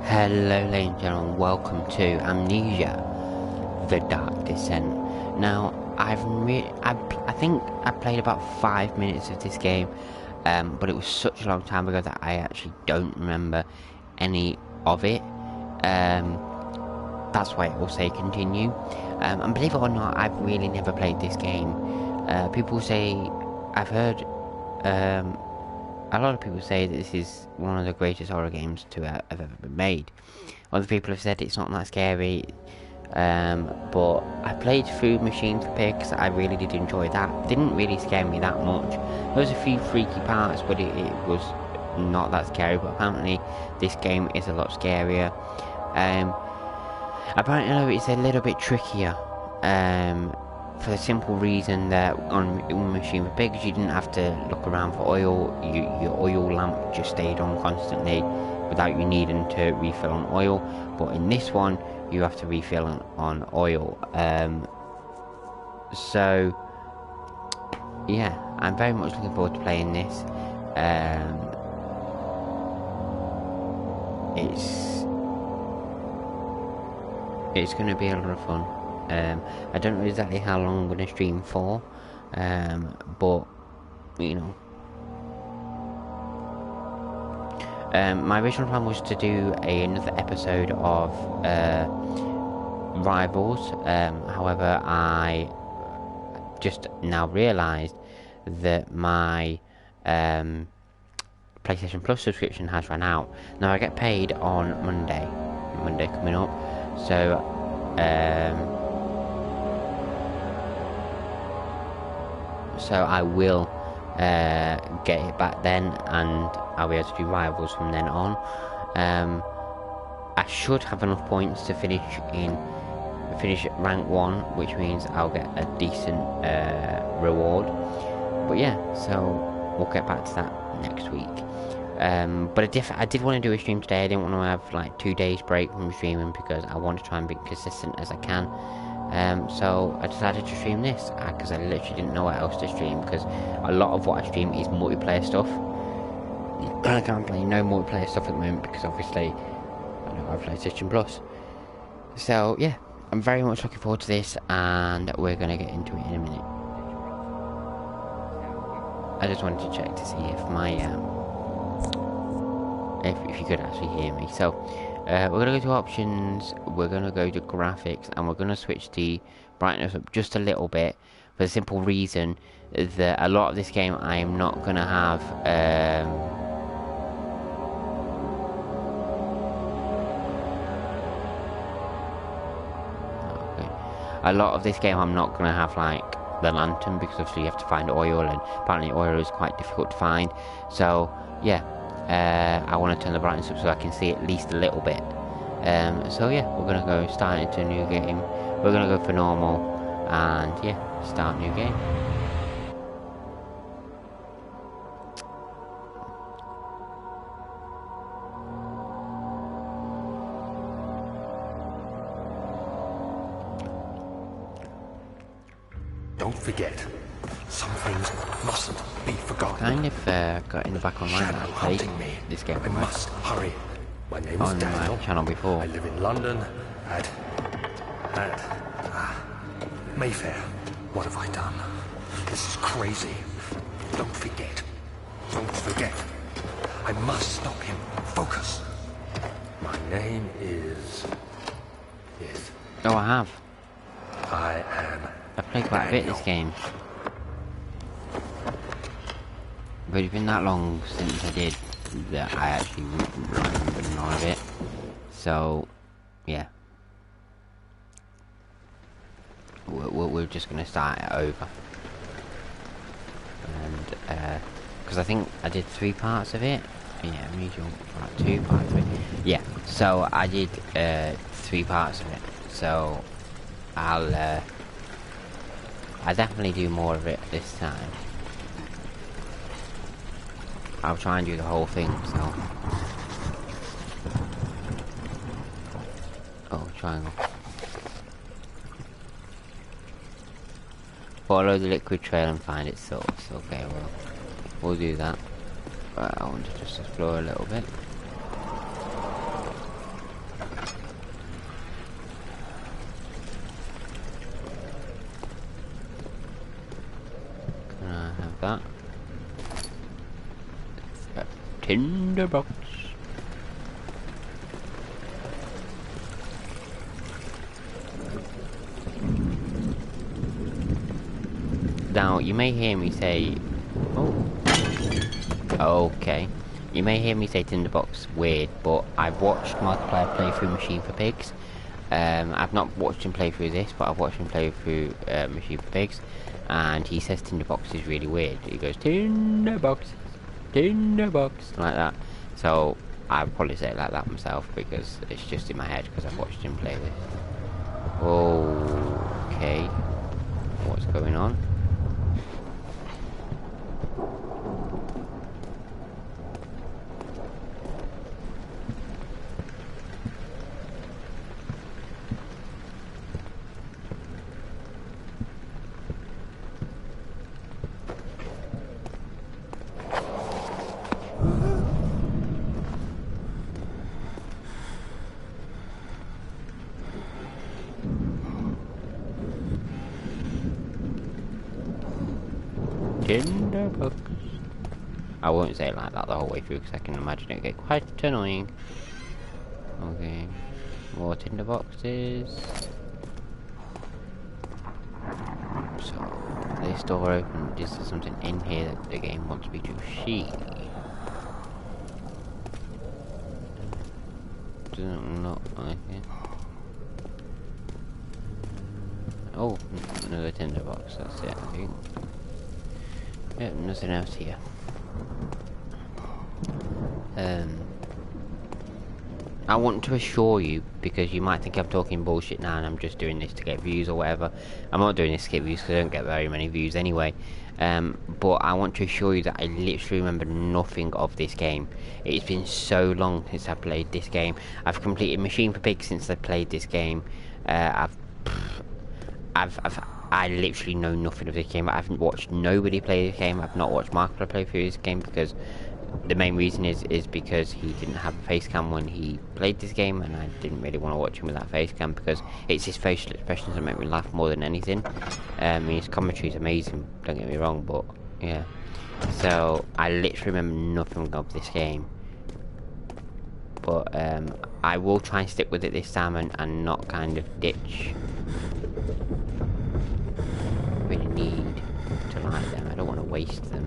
Hello ladies and gentlemen, welcome to Amnesia, The Dark Descent. Now, I think I played about 5 minutes of this game, but it was such a long time ago that I actually don't remember any of it. That's why it will say continue. And believe it or not, I've really never played this game. People say, I've heard, a lot of people say that this is one of the greatest horror games to have ever been made. Other people have said it's not that scary, but I played through Machine for Pigs. I really did enjoy that. It didn't really scare me that much. There was a few freaky parts, but it was not that scary. But apparently this game is a lot scarier. Apparently it's a little bit trickier, for the simple reason that on Machine for Pigs you didn't have to look around for oil. Your oil lamp just stayed on constantly without you needing to refill on oil. But in this one you have to refill on oil. So yeah, I'm very much looking forward to playing this. It's going to be a lot of fun. I don't know exactly how long I'm going to stream for, but you know, my original plan was to do another episode of Rivals. However, I just now realised that my PlayStation Plus subscription has run out. Now I get paid on Monday coming up, so I will get it back then, and I'll be able to do Rivals from then on. I should have enough points to finish rank 1, which means I'll get a decent reward. But yeah, so we'll get back to that next week. But I did want to do a stream today. I didn't want to have like 2 days break from streaming because I want to try and be consistent as I can. So I decided to stream this because I literally didn't know what else to stream, because a lot of what I stream is multiplayer stuff. And I can't play no multiplayer stuff at the moment because obviously I don't have PlayStation Plus. So yeah, I'm very much looking forward to this, and we're going to get into it in a minute. I just wanted to check to see if my if you could actually hear me. So we're going to go to options, we're going to go to graphics, and we're going to switch the brightness up just a little bit, for the simple reason that a lot of this game I am not going to have a lot of this game I'm not going to have like the lantern, because obviously you have to find oil, and apparently oil is quite difficult to find. So yeah, I want to turn the brightness up so I can see at least a little bit. So yeah, we're going to go start into a new game. We're going to go for normal, and yeah, start new game. Don't forget, some things mustn't be forgotten. Kind of got in the back of my mind that I played this game I must hurry. My name is on Daniel. my channel before. I live in London at Mayfair. What have I done? This is crazy. Don't forget. Don't forget. I must stop him. Focus. My name is... Yes. Oh, I have. I am... I've played quite a bit this game. But it's been that long since I did that I actually remember none of it. So, yeah. We're just going to start it over. And, because I think I did 3 parts of it. Yeah, Amnesia, part 2, part 3. Yeah, so I did 3 parts of it. So, I'll definitely do more of it this time. I'll try and do the whole thing, so... Oh, triangle. Follow the liquid trail and find its source. Okay, well, we'll do that. But I want to just explore a little bit. Tinderbox. Now, you may hear me say... Oh. Okay. You may hear me say Tinderbox weird, but I've watched multiplayer playthrough Machine for Pigs. I've not watched him play through this, but I've watched him play through Machine for Pigs. And he says Tinderbox is really weird. He goes, Tinderbox, Tinderbox, like that. So, I'd probably say it like that myself, because it's just in my head, because I've watched him play this. Okay. What's going on? Tinderbox. I won't say it like that the whole way through because I can imagine it get quite annoying. Okay, more tinderboxes. So, this door open. Is there something in here that the game wants me to see? Doesn't look like it. Oh, another tinderbox, that's it, I think. Yep, nothing else here. I want to assure you, because you might think I'm talking bullshit now and I'm just doing this to get views or whatever. I'm not doing this to get views because I don't get very many views anyway. But I want to assure you that I literally remember nothing of this game. It's been so long since I played this game. I've completed Machine for Pigs since I played this game. I literally know nothing of this game. I haven't watched nobody play this game. I've not watched Markiplier play through this game because the main reason is because he didn't have a face cam when he played this game, and I didn't really want to watch him with that face cam because it's his facial expressions that make me laugh more than anything. His commentary is amazing, don't get me wrong, but yeah. So I literally remember nothing of this game. But I will try and stick with it this time and not kind of ditch. Really need to like them. I don't want to waste them.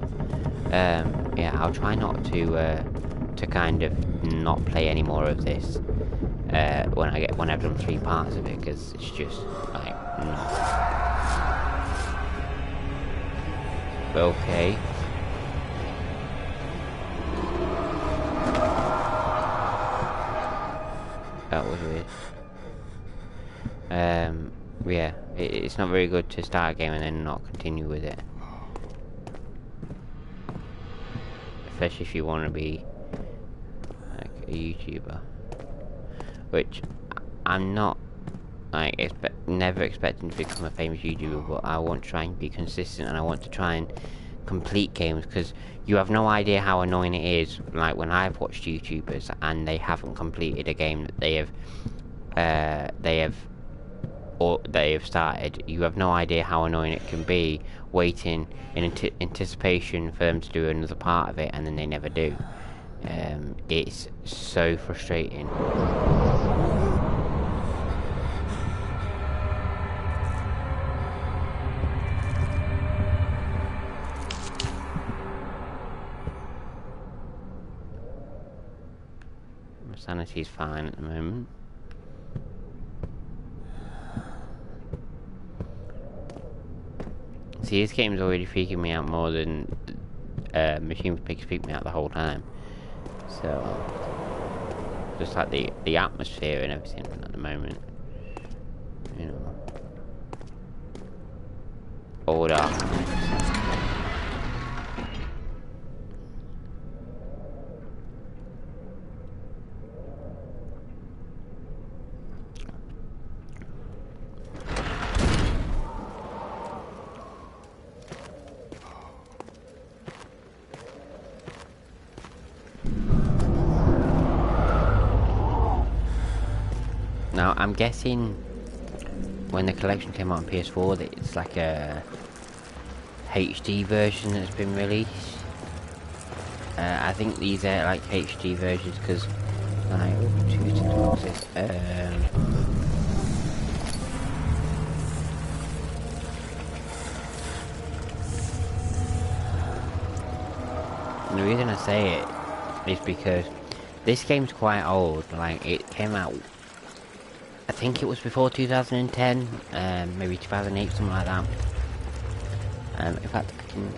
Yeah, I'll try not to kind of not play any more of this when I've done 3 parts of it, because it's just like not. Okay. That was weird. Yeah, it's not very good to start a game and then not continue with it. Especially if you want to be like a YouTuber. Which I'm not like never expecting to become a famous YouTuber, but I want to try and be consistent, and I want to try and complete games, because you have no idea how annoying it is, like when I've watched YouTubers and they haven't completed a game that they have started. You have no idea how annoying it can be waiting in anticipation for them to do another part of it, and then they never do. It's so frustrating. My sanity's fine at the moment. See, this game's already freaking me out more than Machine for Pigs freaked me out the whole time. So, just like the atmosphere and everything at the moment, you know, all dark. Now, I'm guessing when the collection came out on PS4 that it's like a HD version that's been released. I think these are like HD versions because like two tick boxes. And the reason I say it is because this game's quite old. Like it came out, I think it was before 2010, maybe 2008, something like that. In fact, I can.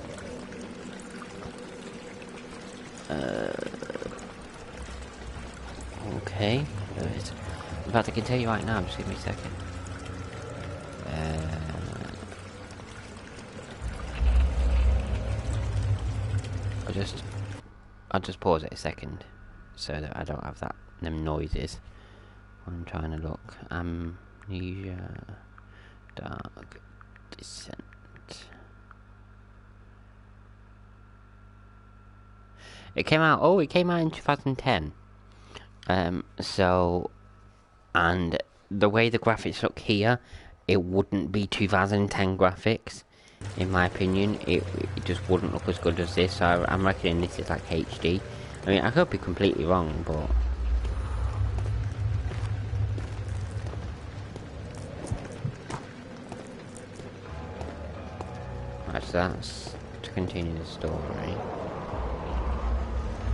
Okay. In fact, I can tell you right now. Just give me a second. I'll just pause it a second, so that I don't have them noises when I'm trying to look. Amnesia, Dark Descent. It came out in 2010. So, and the way the graphics look here, it wouldn't be 2010 graphics. In my opinion, it just wouldn't look as good as this, so I'm reckoning this is like HD. I mean, I could be completely wrong, but... That's to continue the story.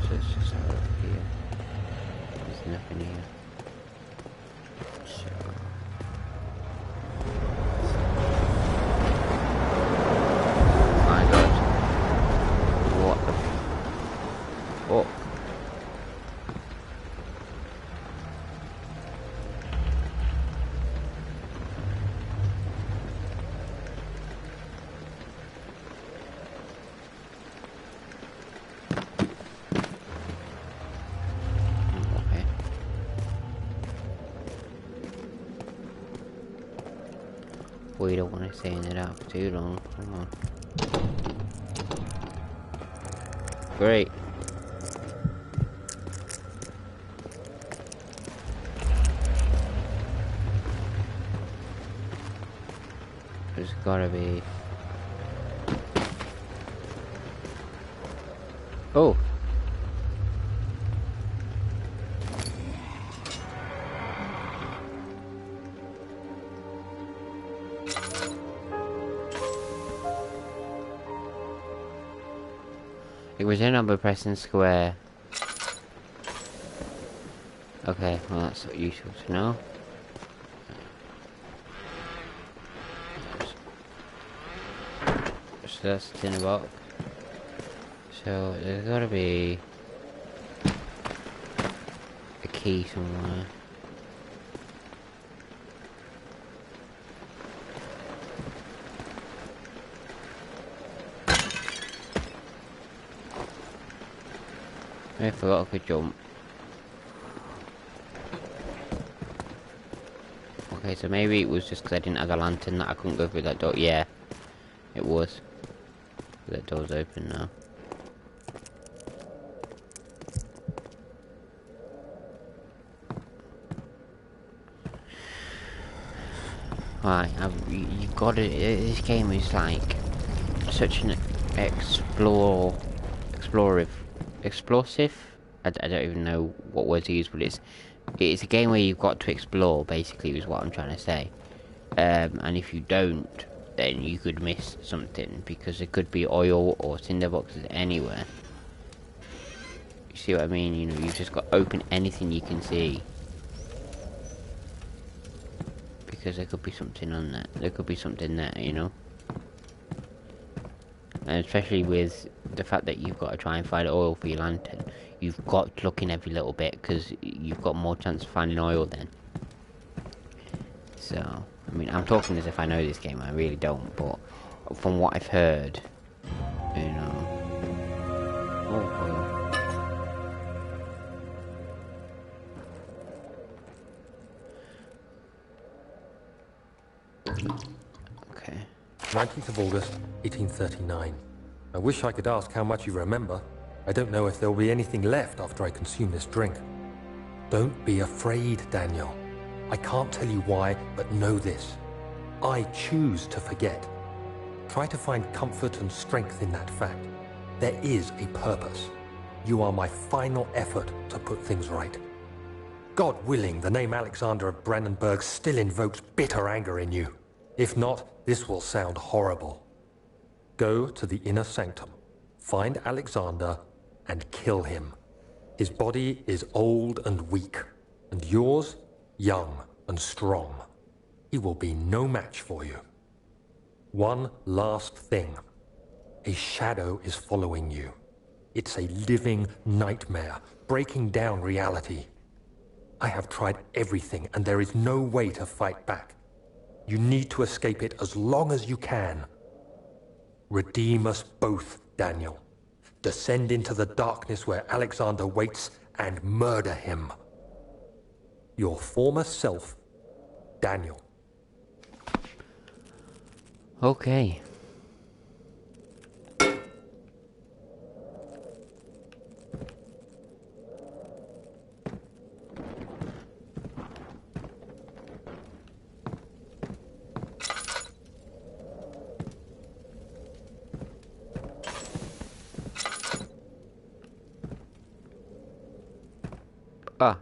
So it's just over here. There's nothing here. So... Oh. Okay. We don't want to stay in it out for too long. Come on. Great. There's gotta be... Oh! It was in by pressing square. Okay, well that's useful to know. So that's the tin box. So there's gotta be a key somewhere. I forgot I could jump. Okay, so maybe it was just because I didn't have a lantern that I couldn't go through that door. Yeah, it was. That door's open now. Right, you got it. This game is like such an explosive. I don't even know what word to use, but it's a game where you've got to explore. Basically, is what I'm trying to say. And if you don't, then you could miss something because it could be oil or cinder boxes anywhere. You see what I mean? You know, you've just got to open anything you can see. Because there could be something on that. There could be something there, you know? And especially with the fact that you've got to try and find oil for your lantern. You've got to look in every little bit because you've got more chance of finding oil then. So, I mean, I'm talking as if I know this game. I really don't, but from what I've heard, you know... Oh, oil. Okay. 19th of August, 1839. I wish I could ask how much you remember. I don't know if there will be anything left after I consume this drink. Don't be afraid, Daniel. I can't tell you why, but know this. I choose to forget. Try to find comfort and strength in that fact. There is a purpose. You are my final effort to put things right. God willing, the name Alexander of Brandenburg still invokes bitter anger in you. If not, this will sound horrible. Go to the inner sanctum, find Alexander, and kill him. His body is old and weak, and yours, young and strong. He will be no match for you. One last thing. A shadow is following you. It's a living nightmare, breaking down reality. I have tried everything, and there is no way to fight back. You need to escape it as long as you can. Redeem us both, Daniel. Descend into the darkness where Alexander waits and murder him. Your former self, Daniel. Okay. Ah.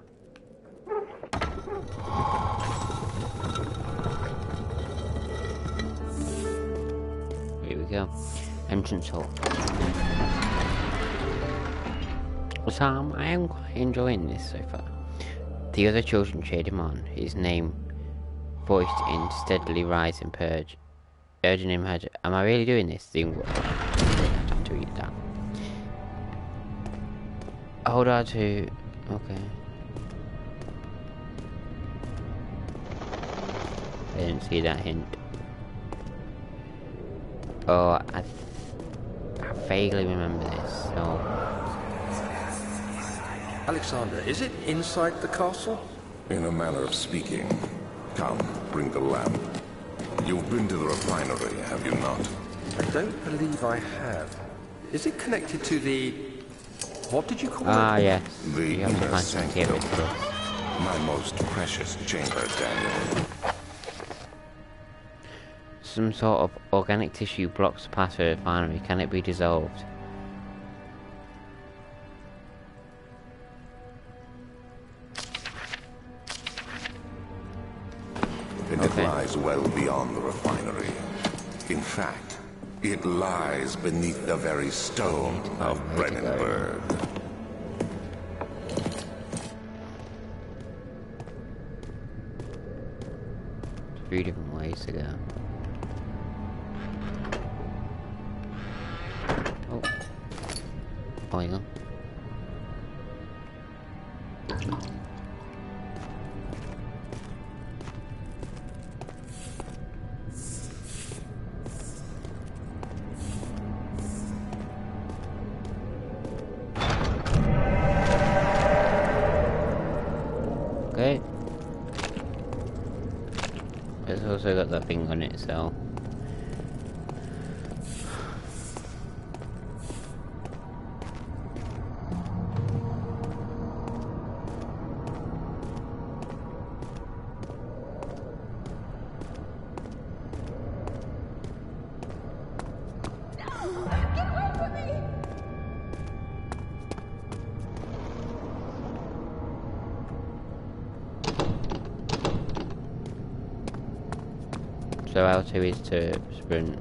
Here we go. Entrance hall. So I am quite enjoying this so far. The other children cheered him on, his name voiced in steadily rising purge, urging him, am I really doing this? The young boy had to read that. Hold on to... okay. I didn't see that hint. Oh, I vaguely remember this, so... Alexander, is it inside the castle? In a manner of speaking. Come, bring the lamp. You've been to the refinery, have you not? I don't believe I have. Is it connected to the... what did you call it? Ah, yes. The You have to inner find some sanctum. material. My most precious chamber, Daniel. Some sort of organic tissue blocks the path to the refinery. Can it be dissolved? And it lies well beyond the refinery. In fact, it lies beneath the very stone of Brandenburg. Three different ways to go. Oh. Oh, hang on. Okay. It's also got that thing on it, so... So L2 is to sprint.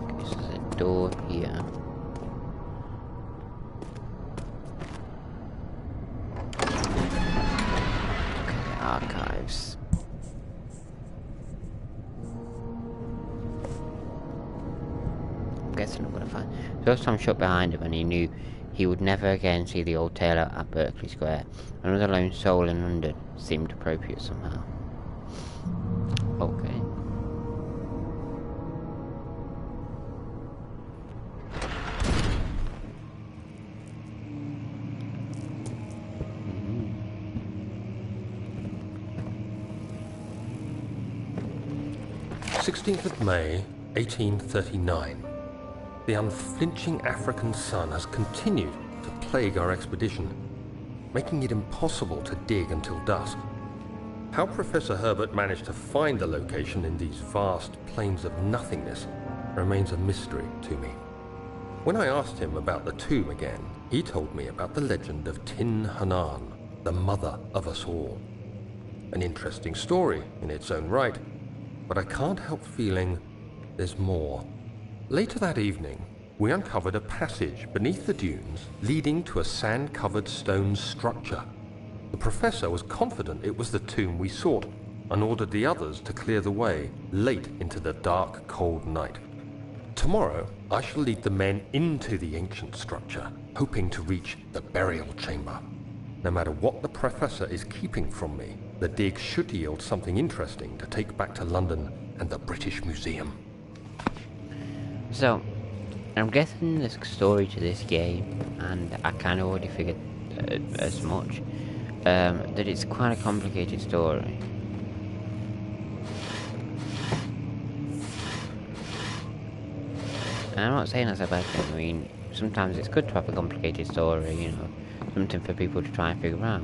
Okay, so there's a door here. Okay, archives. I'm guessing I'm gonna find. First time shut behind him, and he knew he would never again see the old tailor at Berkeley Square. Another lone soul in London seemed appropriate somehow. Okay. Mm-hmm. 16th of May, 1839. The unflinching African sun has continued to plague our expedition, making it impossible to dig until dusk. How Professor Herbert managed to find the location in these vast plains of nothingness remains a mystery to me. When I asked him about the tomb again, he told me about the legend of Tin Hanan, the mother of us all. An interesting story in its own right, but I can't help feeling there's more. Later that evening, we uncovered a passage beneath the dunes leading to a sand-covered stone structure. The professor was confident it was the tomb we sought and ordered the others to clear the way late into the dark, cold night. Tomorrow, I shall lead the men into the ancient structure, hoping to reach the burial chamber. No matter what the professor is keeping from me, the dig should yield something interesting to take back to London and the British Museum. So, I'm guessing there's a story to this game, and I kind of already figured as much, that it's quite a complicated story. And I'm not saying that's a bad thing. I mean, sometimes it's good to have a complicated story, you know, something for people to try and figure out.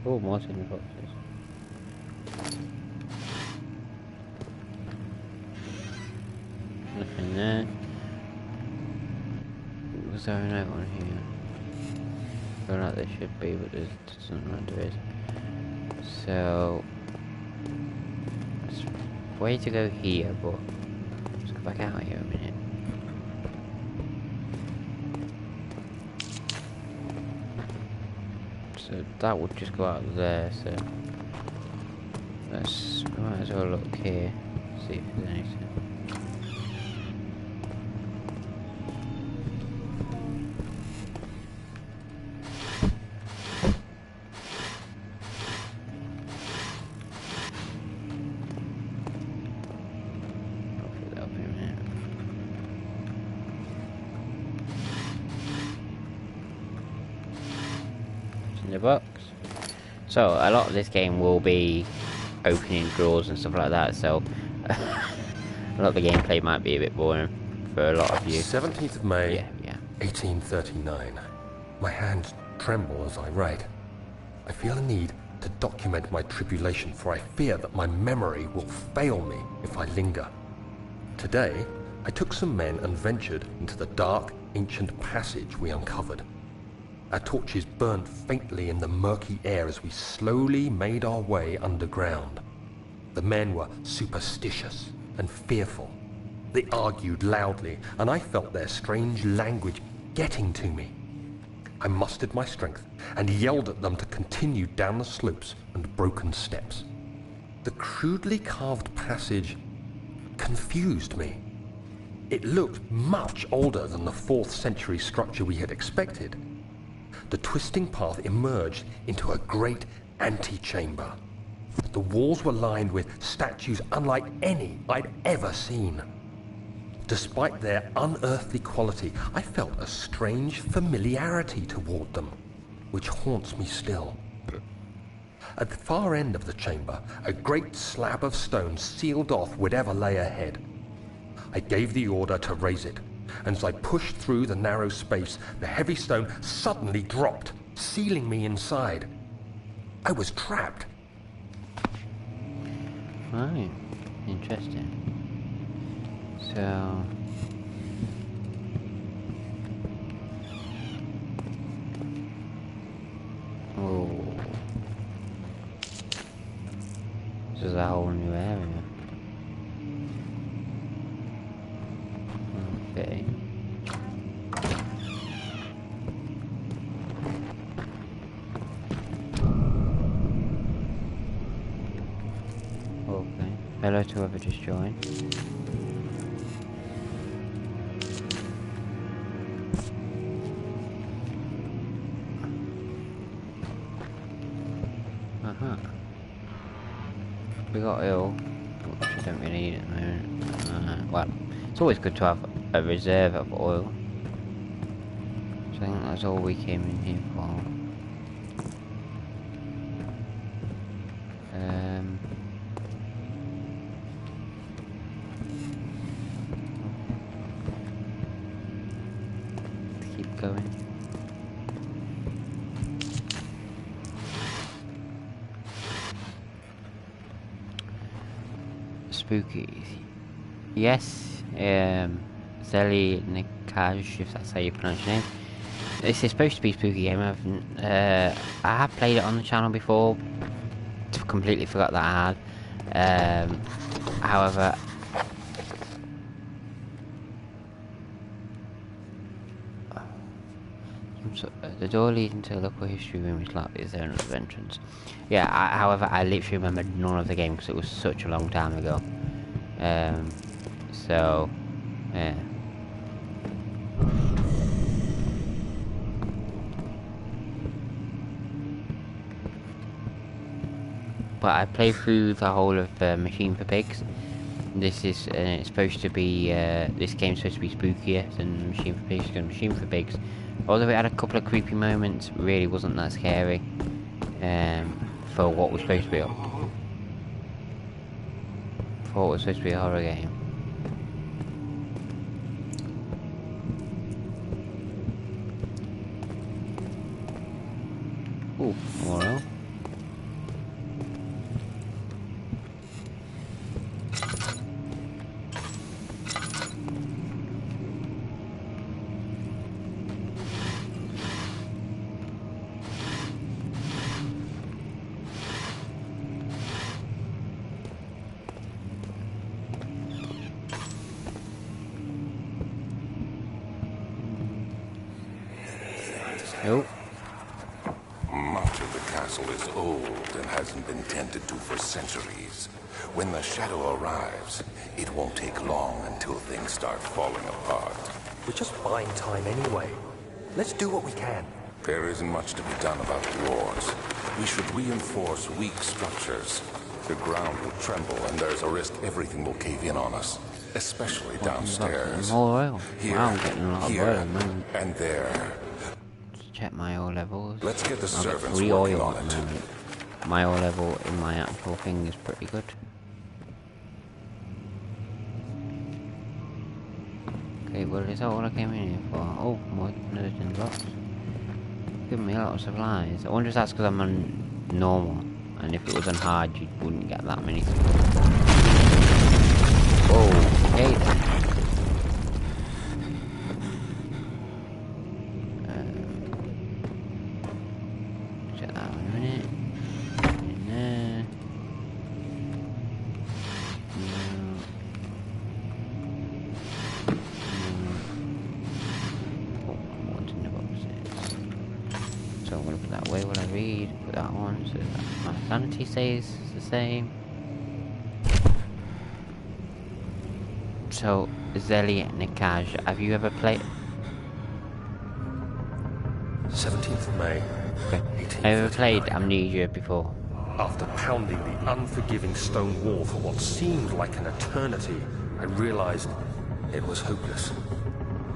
Oh, more tin boxes. Nothing there. Was there a note on here? I feel like there should be, but there doesn't look like there is. So, there's a way to go here, but let's go back out here a minute. So that would just go out there, so we might as well look here, see if there's anything. I'll put that up in a minute. In the box. So a lot of this game will be opening drawers and stuff like that, so a lot of the gameplay might be a bit boring for a lot of you. 17th of May, Yeah. 1839. My hands tremble as I write. I feel a need to document my tribulation, for I fear that my memory will fail me if I linger. Today, I took some men and ventured into the dark, ancient passage we uncovered. Our torches burned faintly in the murky air as we slowly made our way underground. The men were superstitious and fearful. They argued loudly, and I felt their strange language getting to me. I mustered my strength and yelled at them to continue down the slopes and broken steps. The crudely carved passage confused me. It looked much older than the 4th century structure we had expected. The twisting path emerged into a great antechamber. The walls were lined with statues unlike any I'd ever seen. Despite their unearthly quality, I felt a strange familiarity toward them, which haunts me still. At the far end of the chamber, a great slab of stone sealed off whatever lay ahead. I gave the order to raise it, and as I pushed through the narrow space, the heavy stone suddenly dropped, sealing me inside. I was trapped. Right, interesting. So, oh, this is a whole new area. Okay. Okay. Hello to whoever just joined. We got oil, which I don't really need at the moment. Well, it's always good to have a reserve of oil. So I think was all we came in here for. Let's keep going. Spooky. Yes, Zeli Nikaj, if that's how you pronounce your name. This is supposed to be a spooky game. I have played it on the channel before. Completely forgot that I had. However, the door leading to a local history room is locked. Is there another entrance? Yeah. However, I literally remember none of the game because it was such a long time ago. So, yeah. But I played through the whole of Machine for Pigs. This is it's supposed to be this game's supposed to be spookier than Machine for Pigs. Because Machine for Pigs, although it had a couple of creepy moments, really wasn't that scary for what was supposed to be. For what was supposed to be a horror game. Ooh, well. Nope. Much of the castle is old and hasn't been tended to for centuries. When the shadow arrives, it won't take long until things start falling apart. We're just buying time anyway. Let's do what we can. There isn't much to be done about the wars. We should reinforce weak structures. The ground will tremble and there's a risk everything will cave in on us. Especially downstairs. More oil. Here, Wow, I'm getting a lot of oil, man. And there. Check my oil levels. Let's get the I've got servants 3 working oil on at it. the moment. My oil level in my actual thing is pretty good. Okay, well, is that all I came in here for? Oh, more nerds box. Giving me a lot of supplies. I wonder if that's because I'm on normal. And if it was on hard, you wouldn't get that many. Oh, okay then. Check that one in a minute. In there. Oh, what's in the boxes? So I'm gonna put that away while I read. Put that on so that my sanity stays the same. So, Zeli Nikaj, have you ever played? 17th of May, Okay. 1839. Have you ever played Amnesia before? After pounding the unforgiving stone wall for what seemed like an eternity, I realized it was hopeless.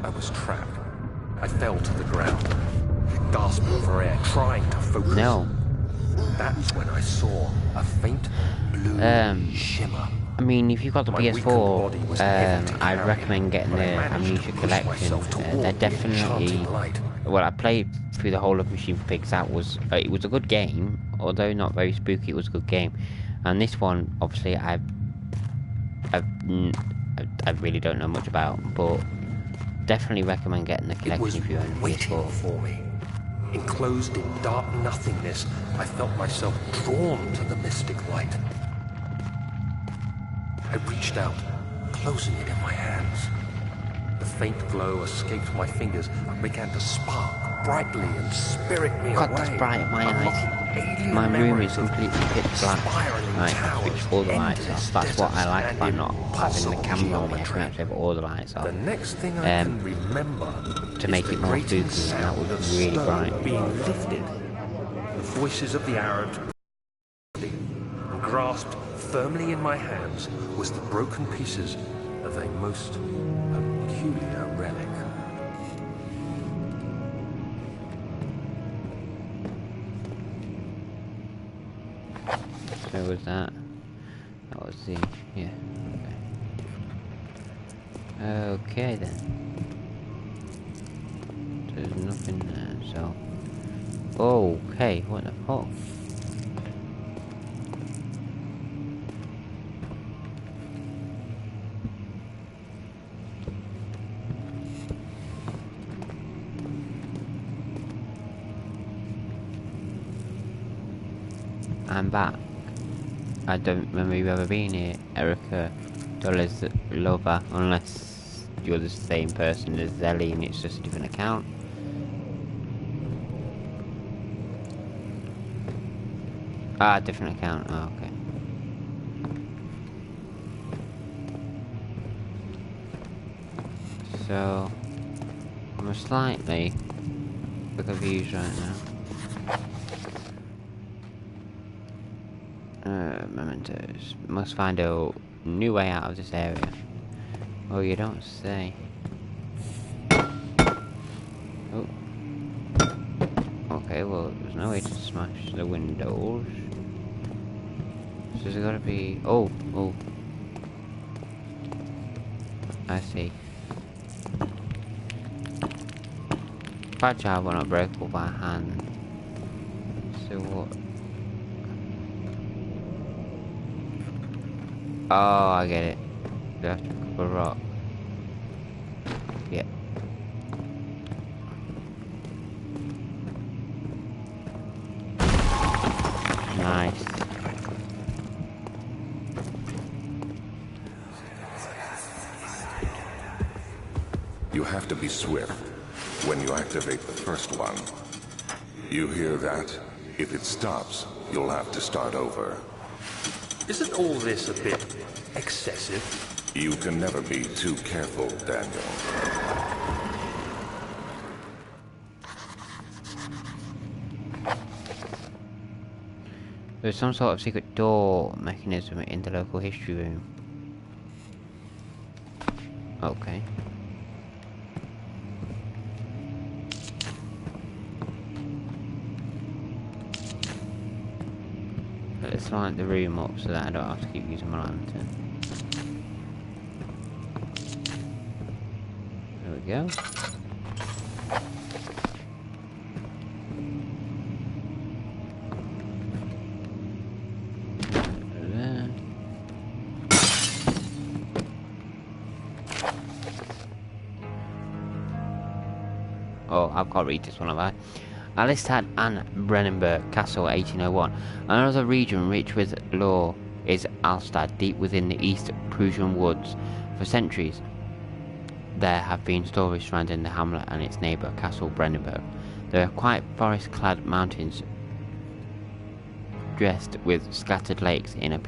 I was trapped. I fell to the ground, gasping for air, trying to focus. No. That's when I saw a faint blue shimmer. I mean, if you've got the My weakened body was heavy to PS4, carry, I'd recommend getting but I the managed Amnesia to push collection. myself toward They're the definitely. enchanting light. Well, I played through the whole of Machine for Pigs. That was it was a good game, although not very spooky. It was a good game, and this one, obviously, I really don't know much about, but definitely recommend getting the It was collection if you own a waiting PS4. for me. Enclosed in dark nothingness, I felt myself drawn to the mystic light. I reached out, closing it in my hands. The faint glow escaped my fingers and began to spark brightly and spirit me God, away. that's bright in my unlocking eyes. alien My room memories is of completely pitch black. spiraling Right, towers, switch all the lights endless off. That's what I deserts, like and about not having the impossible camera on me. I geometry. can actually have all the lights off. The next thing I can remember to is make the it more grating spooky, and that sound was of really stone bright. being lifted. The voices of the Arabs, and grasped firmly in my hands, was the broken pieces of a most peculiar relic. So was that? That was the... yeah. Okay then. There's nothing there, so... okay, what the fuck? I'm back. I don't remember you ever being here, Erica Dollars Lover, unless you're the same person as Zelly and it's just a different account. Ah, different account, oh, okay. So, I'm slightly confused right now. Mementos. Must find a new way out of this area. Oh, you don't say. Oh. Okay, well, there's no way to smash the windows. So there's gotta be... oh. I see. Fragile but not breakable by hand. So what? Oh, I get it. Do I have to pick up a rock? Yeah. Nice. You have to be swift when you activate the first one. You hear that? If it stops, you'll have to start over. Isn't all this a bit excessive? You can never be too careful, Daniel. There's some sort of secret door mechanism in the local history room. Okay. Let's light the room up so that I don't have to keep using my lantern. There we go. There. Oh, I've got to read this one, have I? Alistad and Brennenburg Castle 1801. Another region rich with lore is Alstad, deep within the East Prussian woods. For centuries, there have been stories surrounding the hamlet and its neighbour, Castle Brennenburg. There are quiet forest-clad mountains dressed with scattered lakes in a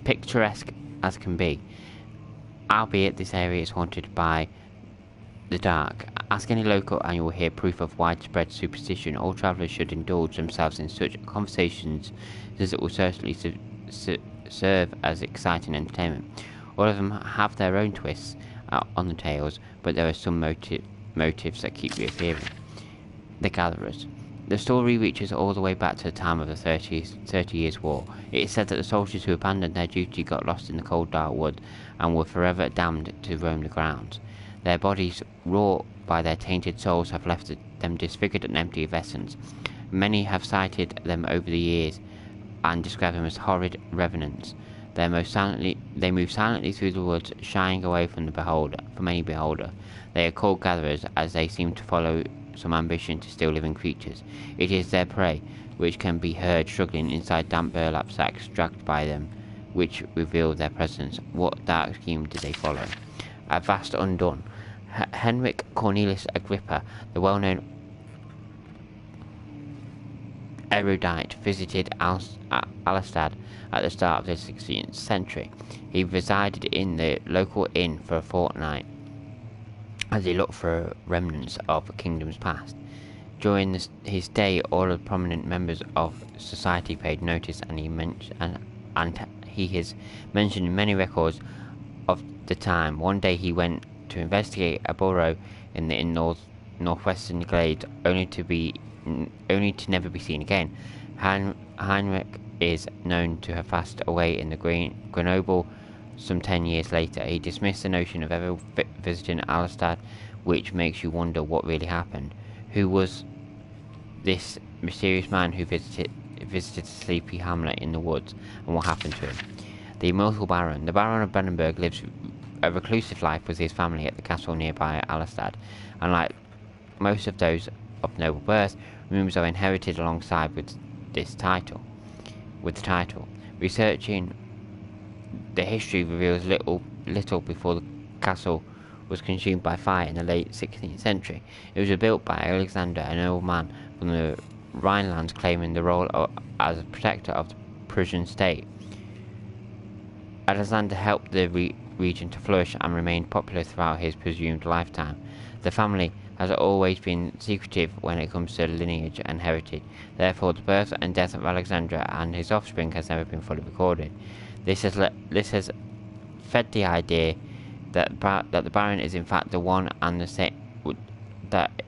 picturesque as can be. Albeit this area is haunted by the dark. Ask any local and you will hear proof of widespread superstition. All travellers should indulge themselves in such conversations as it will certainly serve as exciting entertainment. All of them have their own twists on the tales, but there are some motives that keep reappearing. The Gatherers. The story reaches all the way back to the time of the 30 Years' War. It is said that the soldiers who abandoned their duty got lost in the cold dark wood and were forever damned to roam the grounds. Their bodies, wrought by their tainted souls, have left them disfigured and empty of essence. Many have cited them over the years and describe them as horrid revenants. They move silently through the woods, shying away from any beholder. They are called gatherers, as they seem to follow some ambition to steal living creatures. It is their prey, which can be heard struggling inside damp burlap sacks dragged by them, which reveal their presence. What dark scheme did they follow? A vast undone. Henrik Cornelius Agrippa, the well-known erudite, visited Alistad at the start of the 16th century. He resided in the local inn for a fortnight as he looked for remnants of kingdoms past. During his stay, all of the prominent members of society paid notice, and he is mentioned in many records of the time. One day he went to investigate a burrow in the northwestern glades, only to never be seen again. Heinrich is known to have passed away in the Grenoble some 10 years later. He dismissed the notion of ever visiting Alstad, which makes you wonder what really happened. Who was this mysterious man who visited a sleepy hamlet in the woods, and what happened to him? The immortal Baron. The Baron of Brandenburg lives a reclusive life with his family at the castle nearby Alstad, and like most of those of noble birth, rumors are inherited alongside with the title. Researching the history reveals little before the castle was consumed by fire in the late 16th century. It was built by Alexander, an old man from the Rhinelands, claiming the role as a protector of the Prussian state. Alexander helped the region to flourish and remained popular throughout his presumed lifetime. The family has always been secretive when it comes to lineage and heritage. Therefore, the birth and death of Alexander and his offspring has never been fully recorded. This has fed the idea that the Baron is in fact the one and the same. That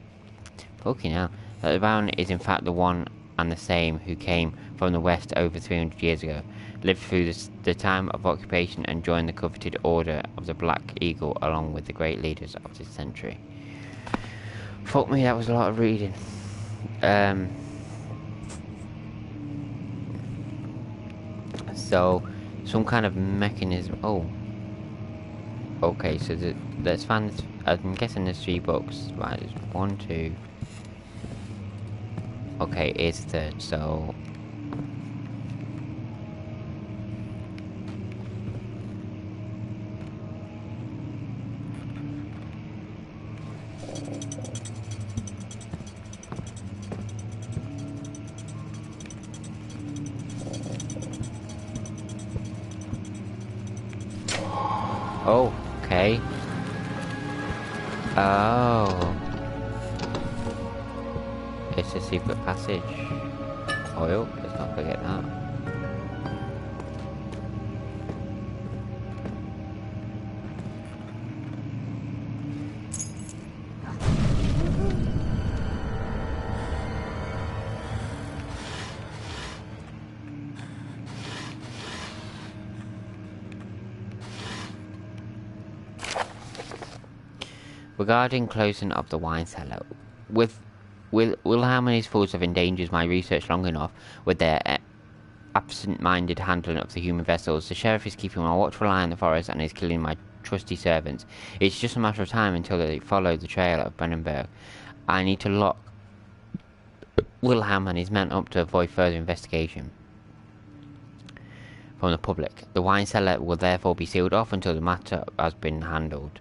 the Baron is in fact the one and the same who came from the west over 300 years ago, lived through the time of occupation, and joined the coveted Order of the Black Eagle along with the great leaders of this century. Fuck me, that was a lot of reading. So, some kind of mechanism. Oh. Okay, so let's find. I'm guessing there's 3 books. Right, there's 1, 2. Okay, it's third, so. Oh, okay. Oh. It's a secret passage. Oil, let's not forget that. Regarding closing up the wine cellar, will Wilhelmina's force have endangered my research long enough with their absent-minded handling of the human vessels? The sheriff is keeping a watchful eye on the forest and is killing my trusty servants. It's just a matter of time until they follow the trail of Brandenburg. I need to lock Wilhelm and his men up to avoid further investigation from the public. The wine cellar will therefore be sealed off until the matter has been handled.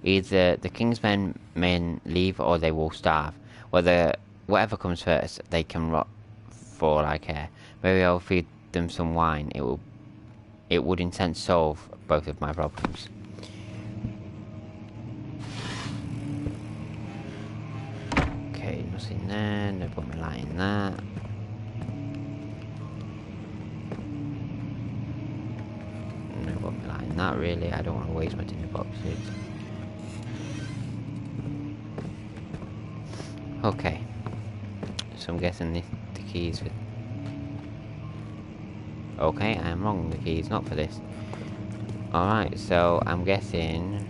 Either the king's men leave or they will starve. Whatever comes first, they can rot for all I care. Maybe I'll feed them some wine. It would in sense solve both of my problems. Okay, nothing there. No put my light in that. No put my light in that. Really, I don't want to waste my tinner boxes. Okay, so I'm guessing the keys for... Okay, I am wrong, the key is not for this. Alright, so I'm guessing...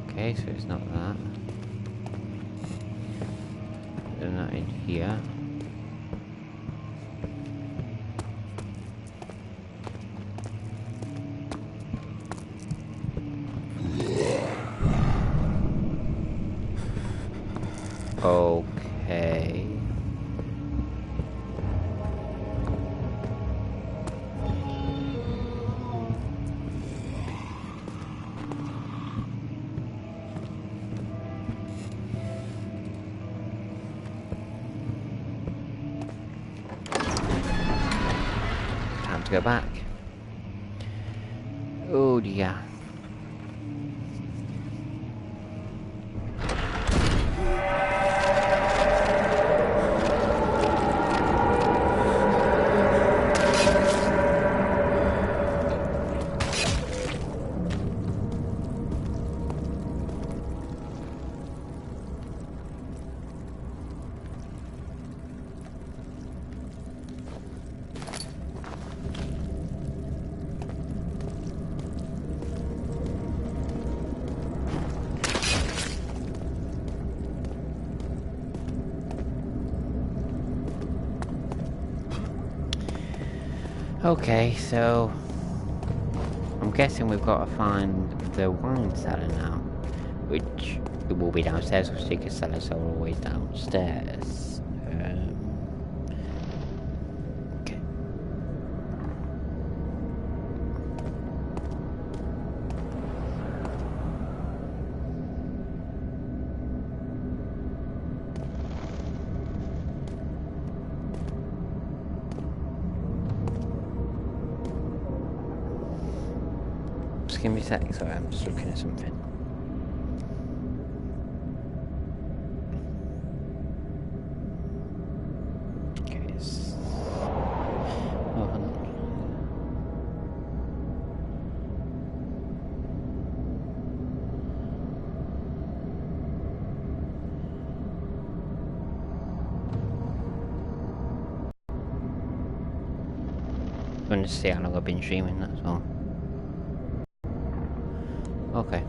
Okay, so it's not that. They're not in here. Okay. Time to go back. Oh dear. Okay, so I'm guessing we've got to find the wine cellar now, which it will be downstairs because secret cellars are always downstairs. Okay. Just give me a sec, sorry, I'm just looking at something. Okay, oh, hold on. I'm going to see how long I've been streaming, that's all. Okay.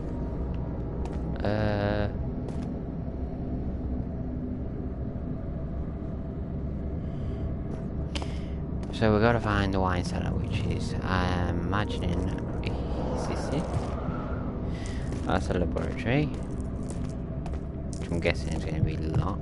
So we've got to find the wine cellar, which is, I'm imagining, is this it? That's a laboratory, which I'm guessing is going to be locked.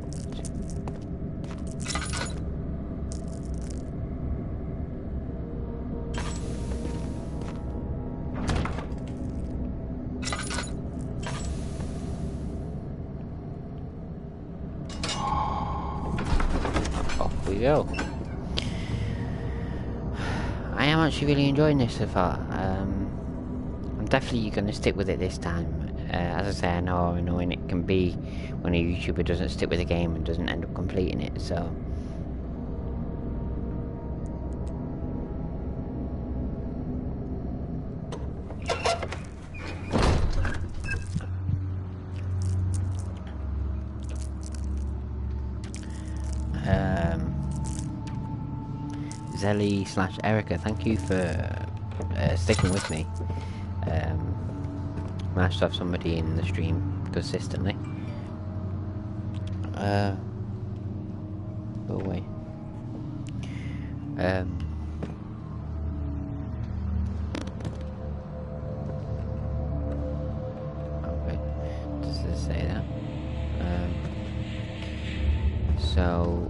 Off we go. I am actually really enjoying this so far. I'm definitely going to stick with it this time. As I say, I know how annoying it can be when a YouTuber doesn't stick with a game and doesn't end up completing it, so... Zelly/Erica, thank you for sticking with me. Managed to have somebody in the stream consistently. Go away. Okay, does it say that? So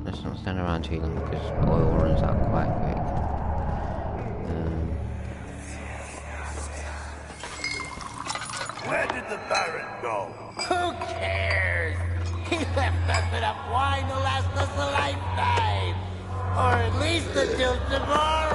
let's not stand around too long because oil runs out quite quick. Where did the Baron go? Who cares? He left us enough wine to last us a lifetime. Or at least until tomorrow.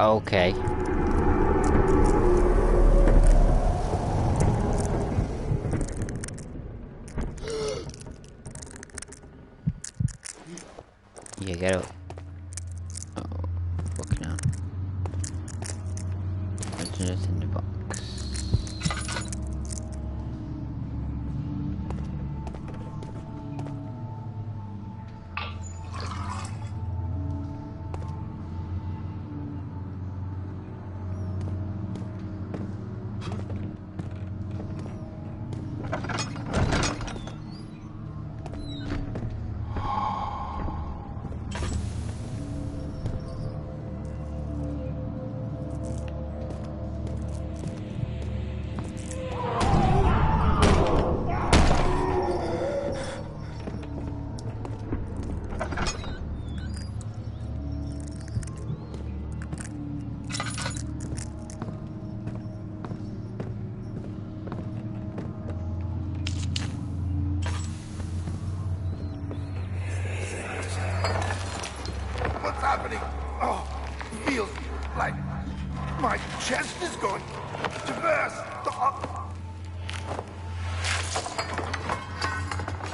Okay. Yeah, get up. Oh, fuck now. What's this in the box? Like my chest is going to burst.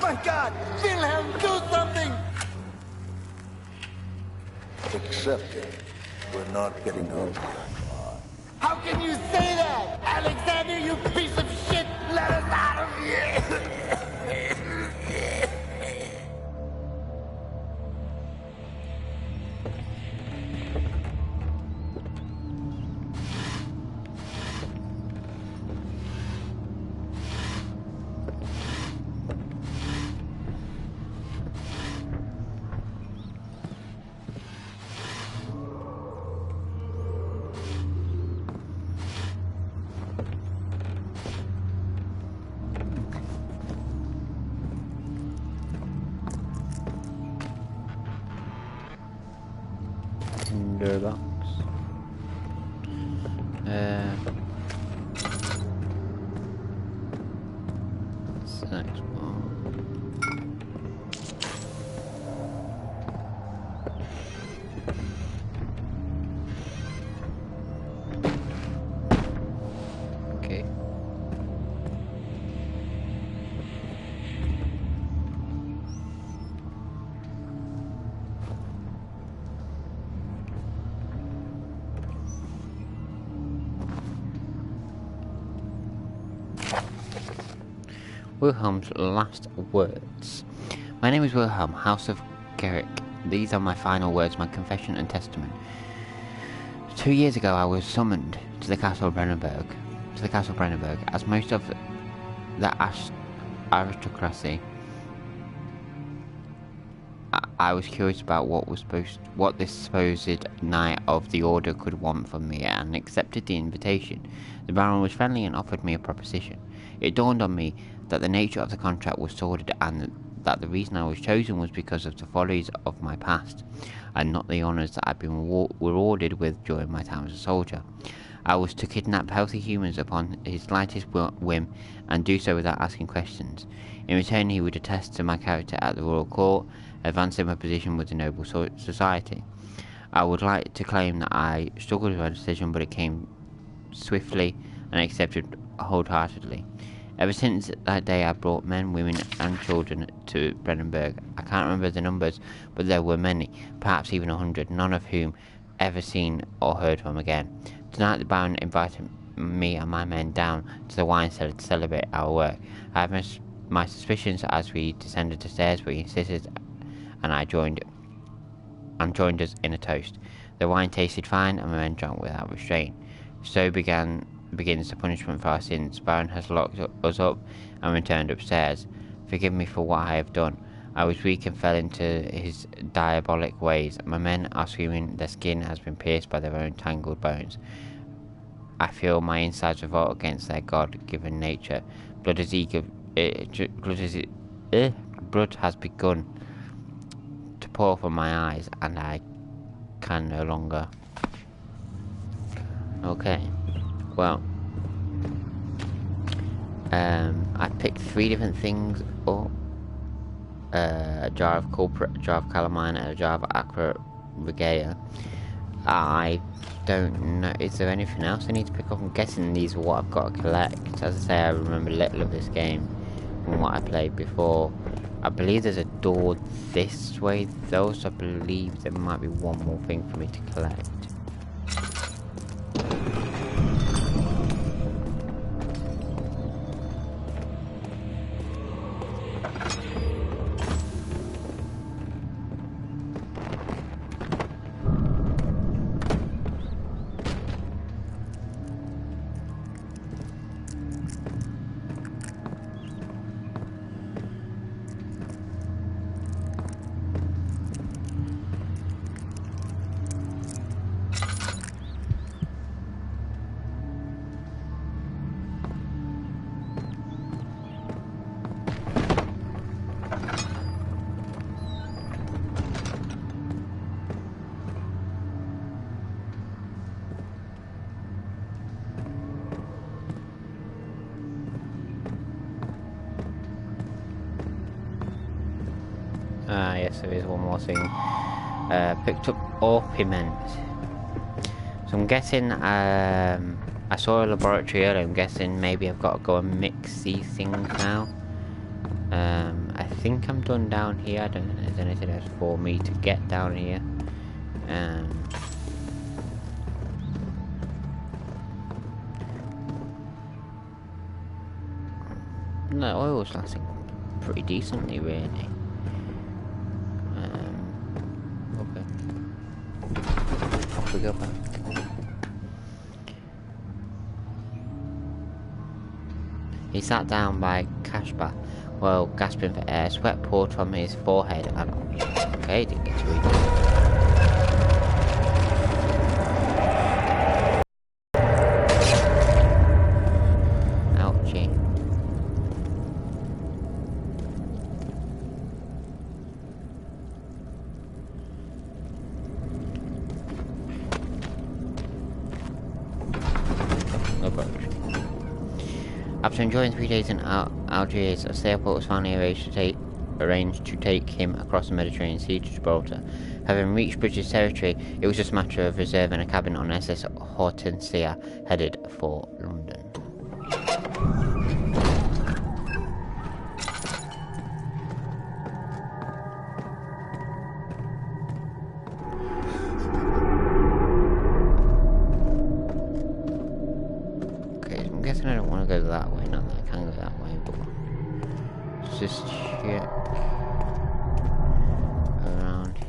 My God! Wilhelm, do something! Accept it. We're not getting home. How can you say that? Alexander, you piece of shit! Let us out of here! Tinder box. What's the next one? Okay. Wilhelm's last words. My name is Wilhelm, House of Gerrick. These are my final words, my confession and testament. 2 years ago I was summoned to the Castle Brennenburg, as most of the aristocracy. I was curious about what this supposed Knight of the Order could want from me, and accepted the invitation. The Baron was friendly and offered me a proposition. It dawned on me that the nature of the contract was sordid, and that the reason I was chosen was because of the follies of my past, and not the honours that I'd been rewarded with during my time as a soldier. I was to kidnap healthy humans upon his slightest whim, and do so without asking questions. In return, he would attest to my character at the royal court, advancing my position with the noble society. I would like to claim that I struggled with my decision, but it came swiftly and accepted wholeheartedly. Ever since that day, I brought men, women, and children to Brennenburg. I can't remember the numbers, but there were many, perhaps even 100, none of whom ever seen or heard from again. Tonight, the Baron invited me and my men down to the wine cellar to celebrate our work. I have my suspicions as we descended the stairs, but he insisted, and joined us in a toast. The wine tasted fine, and my men drank without restraint. So begins the punishment for our sins. Baron has locked us up and returned upstairs. Forgive me for what I have done. I was weak and fell into his diabolic ways. My men are screaming. Their skin has been pierced by their own tangled bones. I feel my insides revolt against their God-given nature. Blood has begun to pour from my eyes, and I can no longer. Okay. Well, I picked 3 different things up. A jar of culprit, a jar of calamine, and a jar of aqua regia. I don't know, is there anything else I need to pick up? I'm guessing these are what I've got to collect. As I say, I remember little of this game from what I played before. I believe there's a door this way though, so I believe there might be one more thing for me to collect. Yes, there is one more thing. Picked up orpiment. So I'm guessing, I saw a laboratory earlier, I'm guessing maybe I've got to go and mix these things now. I think I'm done down here, I don't think there's anything else for me to get down here. The oil's lasting pretty decently, really. Okay. Off we go back. He sat down by Cashbar, while gasping for air. Sweat poured from his forehead and... Okay, didn't get to read that. Ouchie. After enjoying 3 days in Algiers, a sailboat was finally arranged to take him across the Mediterranean Sea to Gibraltar. Having reached British territory, it was just a matter of reserving a cabin on SS Hortensia, headed for London. I'm guessing I don't want to go that way, not that I can go that way, but let's just check around here.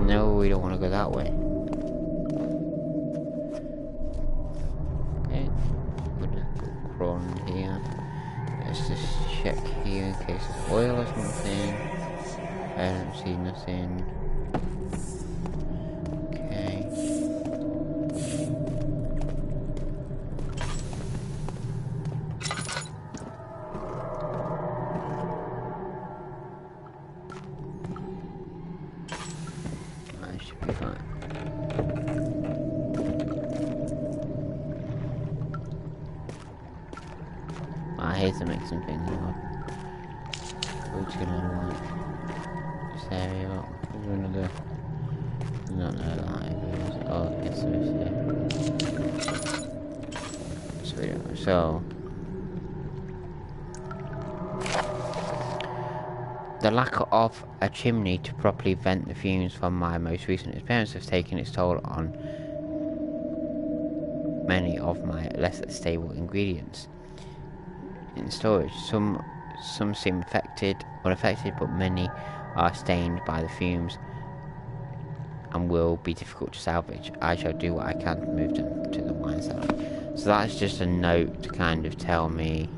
No, we don't want to go that way. Okay, we'll just crawl in here. Let's just check here in case there's oil or something. I don't see nothing. I hate to make something new. We're just gonna like this area up. Is there another? Not no libraries. Oh, yes, there is here. So the lack of a chimney to properly vent the fumes from my most recent experience has taken its toll on many of my less stable ingredients in storage. Some seem unaffected, but many are stained by the fumes and will be difficult to salvage. I shall do what I can to move them to the wine cellar. So that's just a note to kind of tell me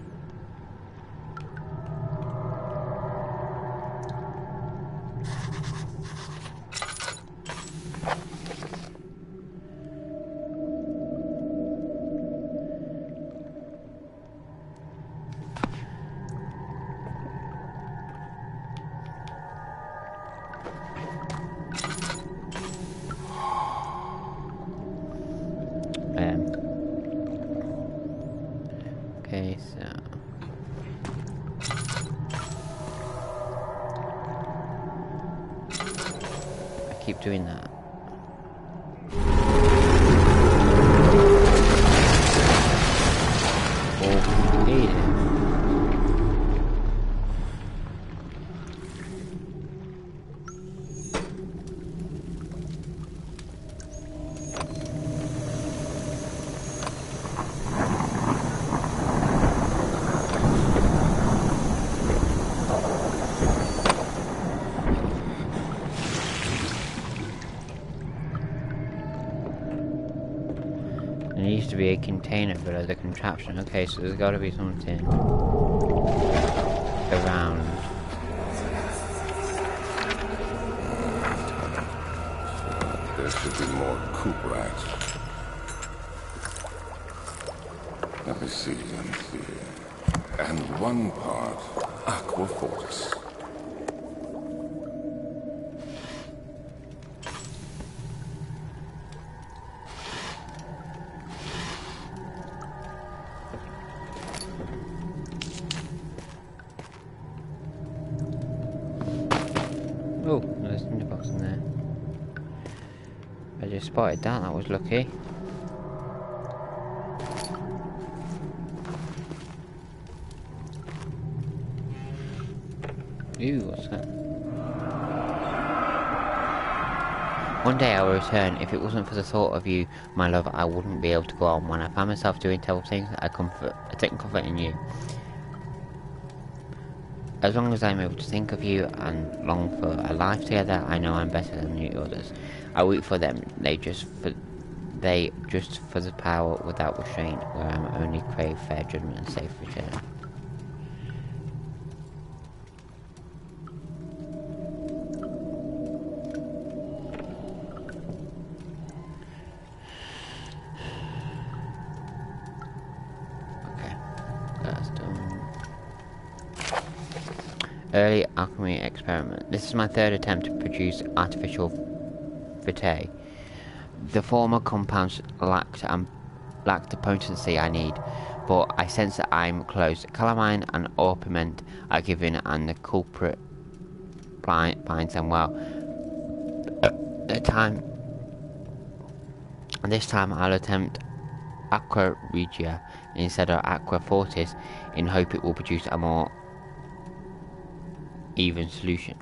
okay, so I keep doing that. Okay. There needs to be a container below the contraption. Okay, so there's got to be something around. There should be more coop rats. Let me see. And one part aqua fortis. Oh, there's a box in there. I just spotted that, that was lucky. Ooh, what's that? One day I will return. If it wasn't for the thought of you, my love, I wouldn't be able to go on. When I find myself doing terrible things, I take comfort in you. As long as I'm able to think of you and long for a life together, I know I'm better than the others. I weep for them. They just for the power without restraint, where I'm only crave fair judgment and safe return. Early alchemy experiment. This is my third attempt to produce artificial vitae. The former compounds lacked the potency I need, but I sense that I'm close. Calamine and orpiment are given, and the culprit binds them well. This time I'll attempt aqua regia instead of aqua fortis, in hope it will produce a more even solution.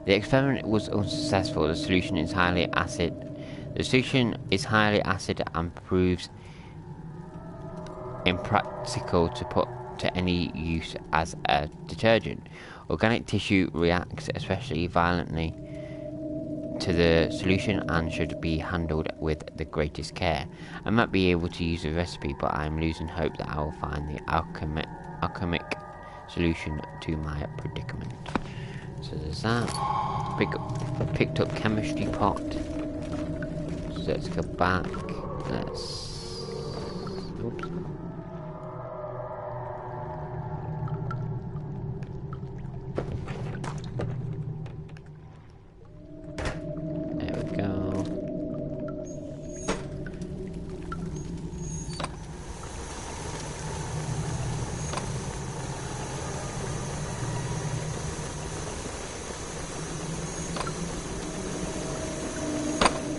The experiment was unsuccessful. The solution is highly acid. And proves impractical to put to any use as a detergent. Organic tissue reacts especially violently to the solution and should be handled with the greatest care. I might be able to use the recipe, but I am losing hope that I will find the alchemic solution to my predicament. So there's that. Picked up chemistry pot. So let's go back. Oops. There we go.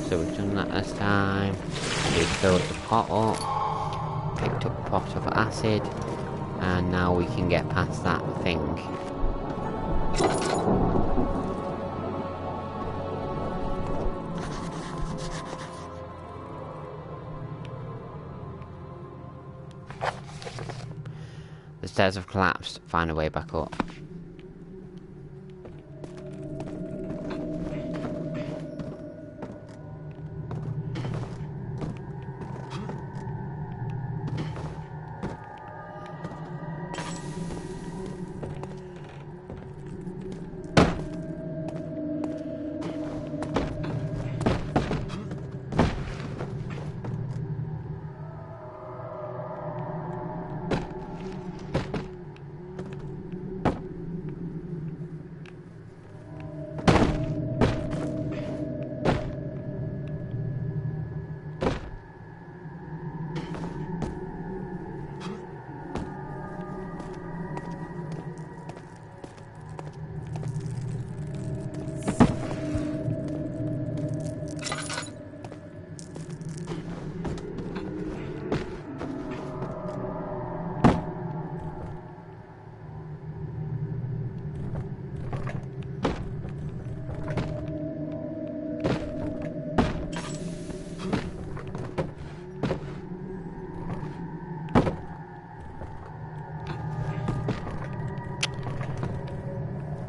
So we've done that last time. We filled the pot up, picked up a pot of acid, and now we can get past that thing. The stairs have collapsed. Find a way back up.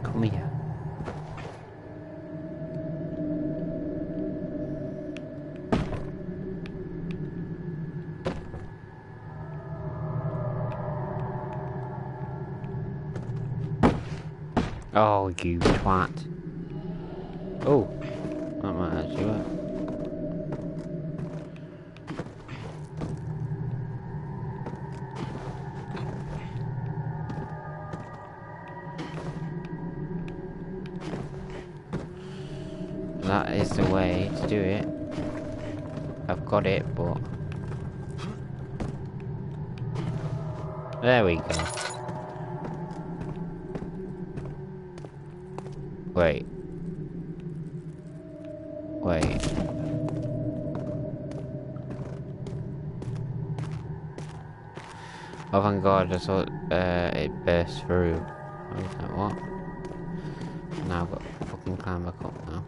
Come here. Oh, you twat. Oh, that might actually work. That is the way to do it. I've got it, but... There we go. Wait. Wait. Oh thank god, I saw it burst through. I was like, what? Now I've got to fucking climb back up now.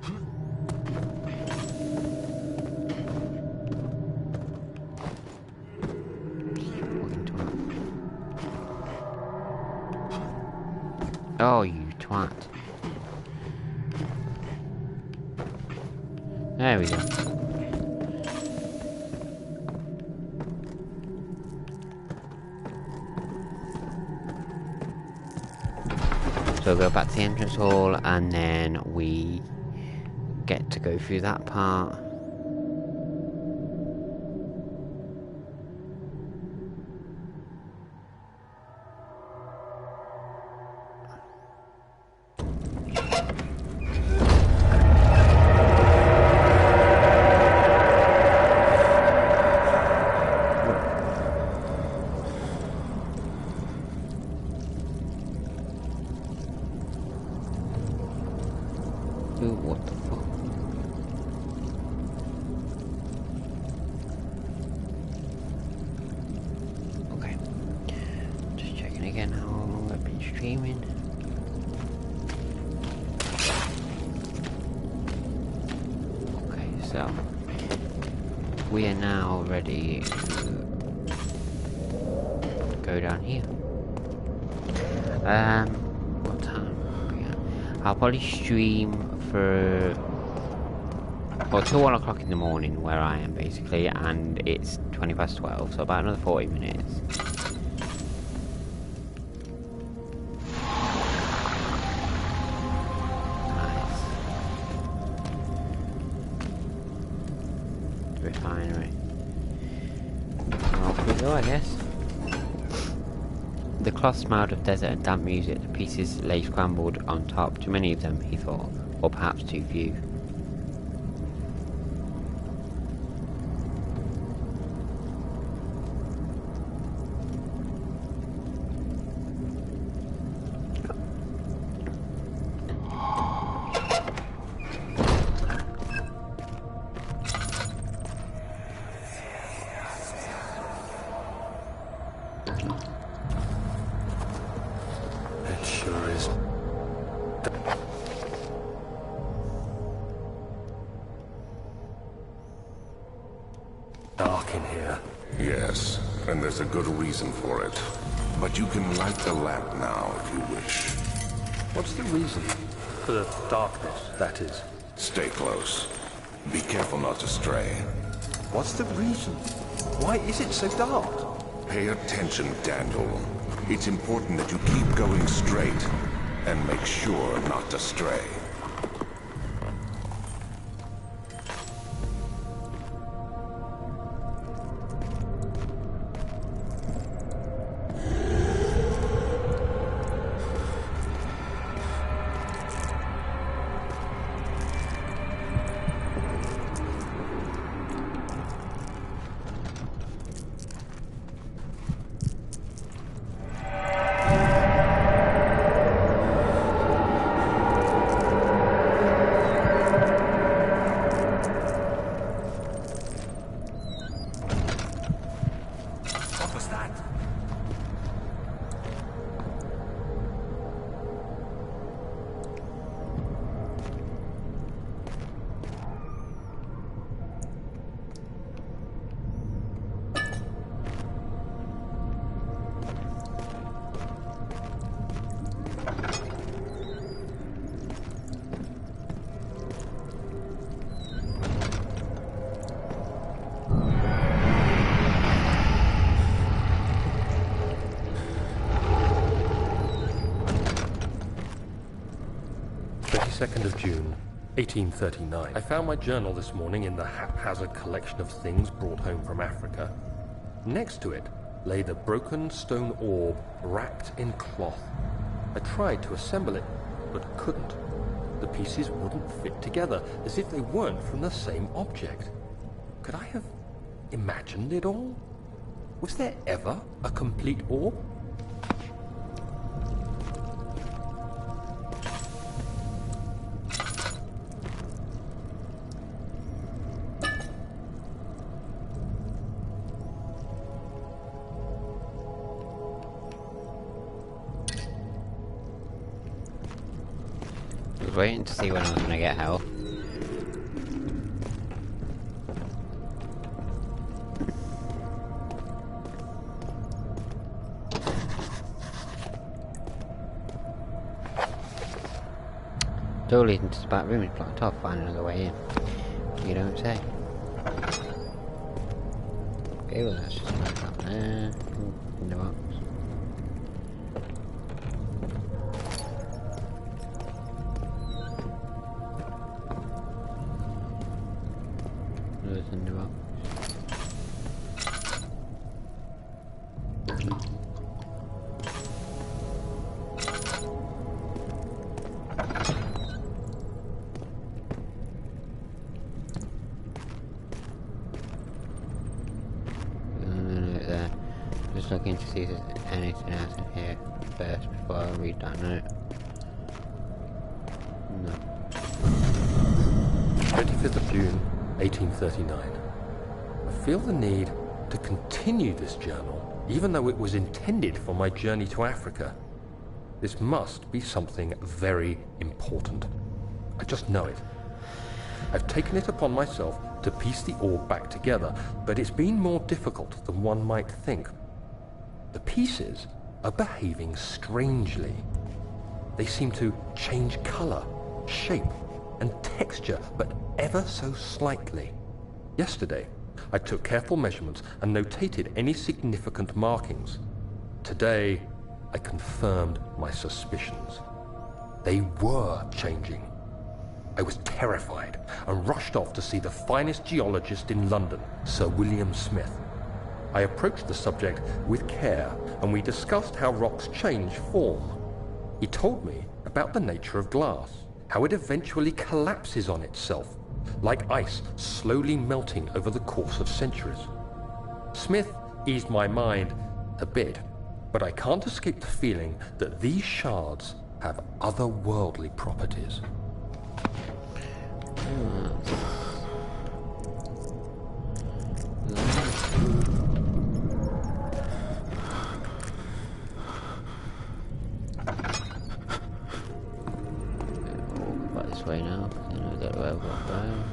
Fucking twat. Oh, you twat. There we go. So we'll go back to the entrance hall and then we get to go through that part. Ooh, what the fuck? Okay. Just checking again how long I've been streaming. Okay, so we are now ready to go down here. What time? Yeah. I'll probably stream for till 1 o'clock in the morning where I am basically, and it's 20 past 12, so about another 40 minutes. Nice. Refinery. Off we go, I guess. The cloth smelled of desert and damp music. The pieces lay scrambled on top. Too many of them, he thought, or perhaps too few. It sure is. Dark in here. Yes, and there's a good reason for it. But you can light the lamp now if you wish. What's the reason? For the darkness, that is. Stay close. Be careful not to stray. What's the reason? Why is it so dark? Pay attention, Daniel. It's important that you keep going straight and make sure not to stray. What was that? Of June, 1839. I found my journal this morning in the haphazard collection of things brought home from Africa. Next to it lay the broken stone orb wrapped in cloth. I tried to assemble it, but couldn't. The pieces wouldn't fit together, as if they weren't from the same object. Could I have imagined it all? Was there ever a complete orb? waiting to see when I was gonna get health. Door leading to the back room is blocked off. Find another way in. You don't say. Okay, well that's just like that there. In the box. Another in the box. Just looking to see if there's anything else in here first before I read that note. No. 25th of June, 1839. I feel the need to continue this journal, even though it was intended for my journey to Africa. This must be something very important. I just know it. I've taken it upon myself to piece the orb back together, but it's been more difficult than one might think. The pieces are behaving strangely. They seem to change color, shape, and texture, but ever so slightly. Yesterday, I took careful measurements and notated any significant markings. Today, I confirmed my suspicions. They were changing. I was terrified and rushed off to see the finest geologist in London, Sir William Smith. I approached the subject with care, and we discussed how rocks change form. He told me about the nature of glass, how it eventually collapses on itself, like ice slowly melting over the course of centuries. Smith eased my mind a bit, but I can't escape the feeling that these shards have otherworldly properties. Back this way now, then I'll get where I've got to go.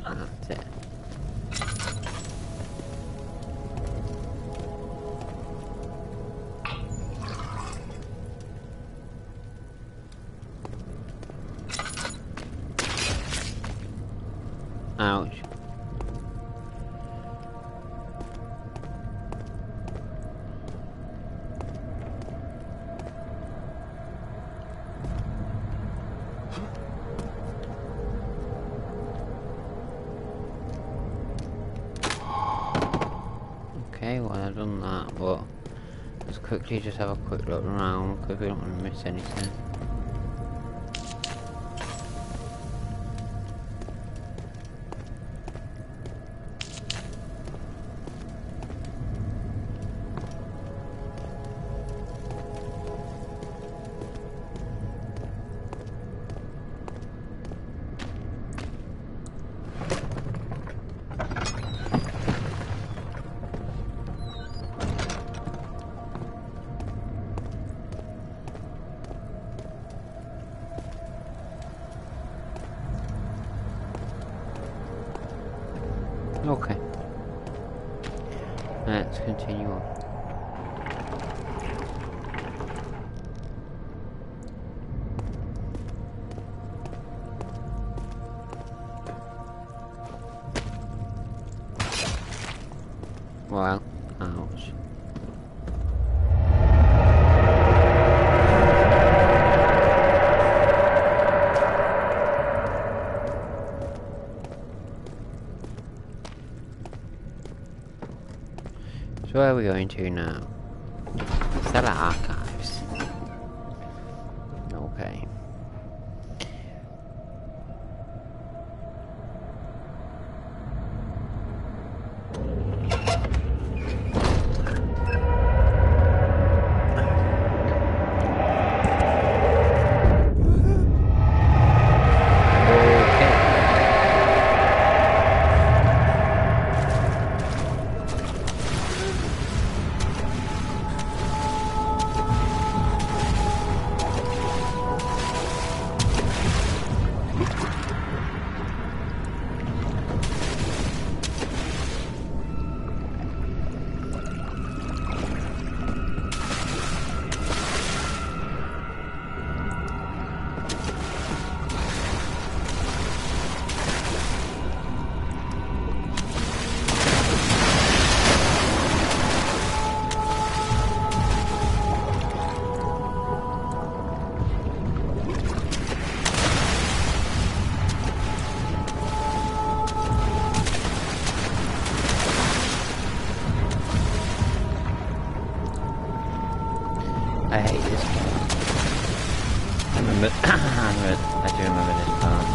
That's it. Ouch. Okay, well I've done that, but let's quickly just have a quick look around because we don't want to miss anything. Okay. Let's continue on. Well, ouch. So where are we going to now? Stellar Archives. Okay. I hate this part. I remember, I do remember this part.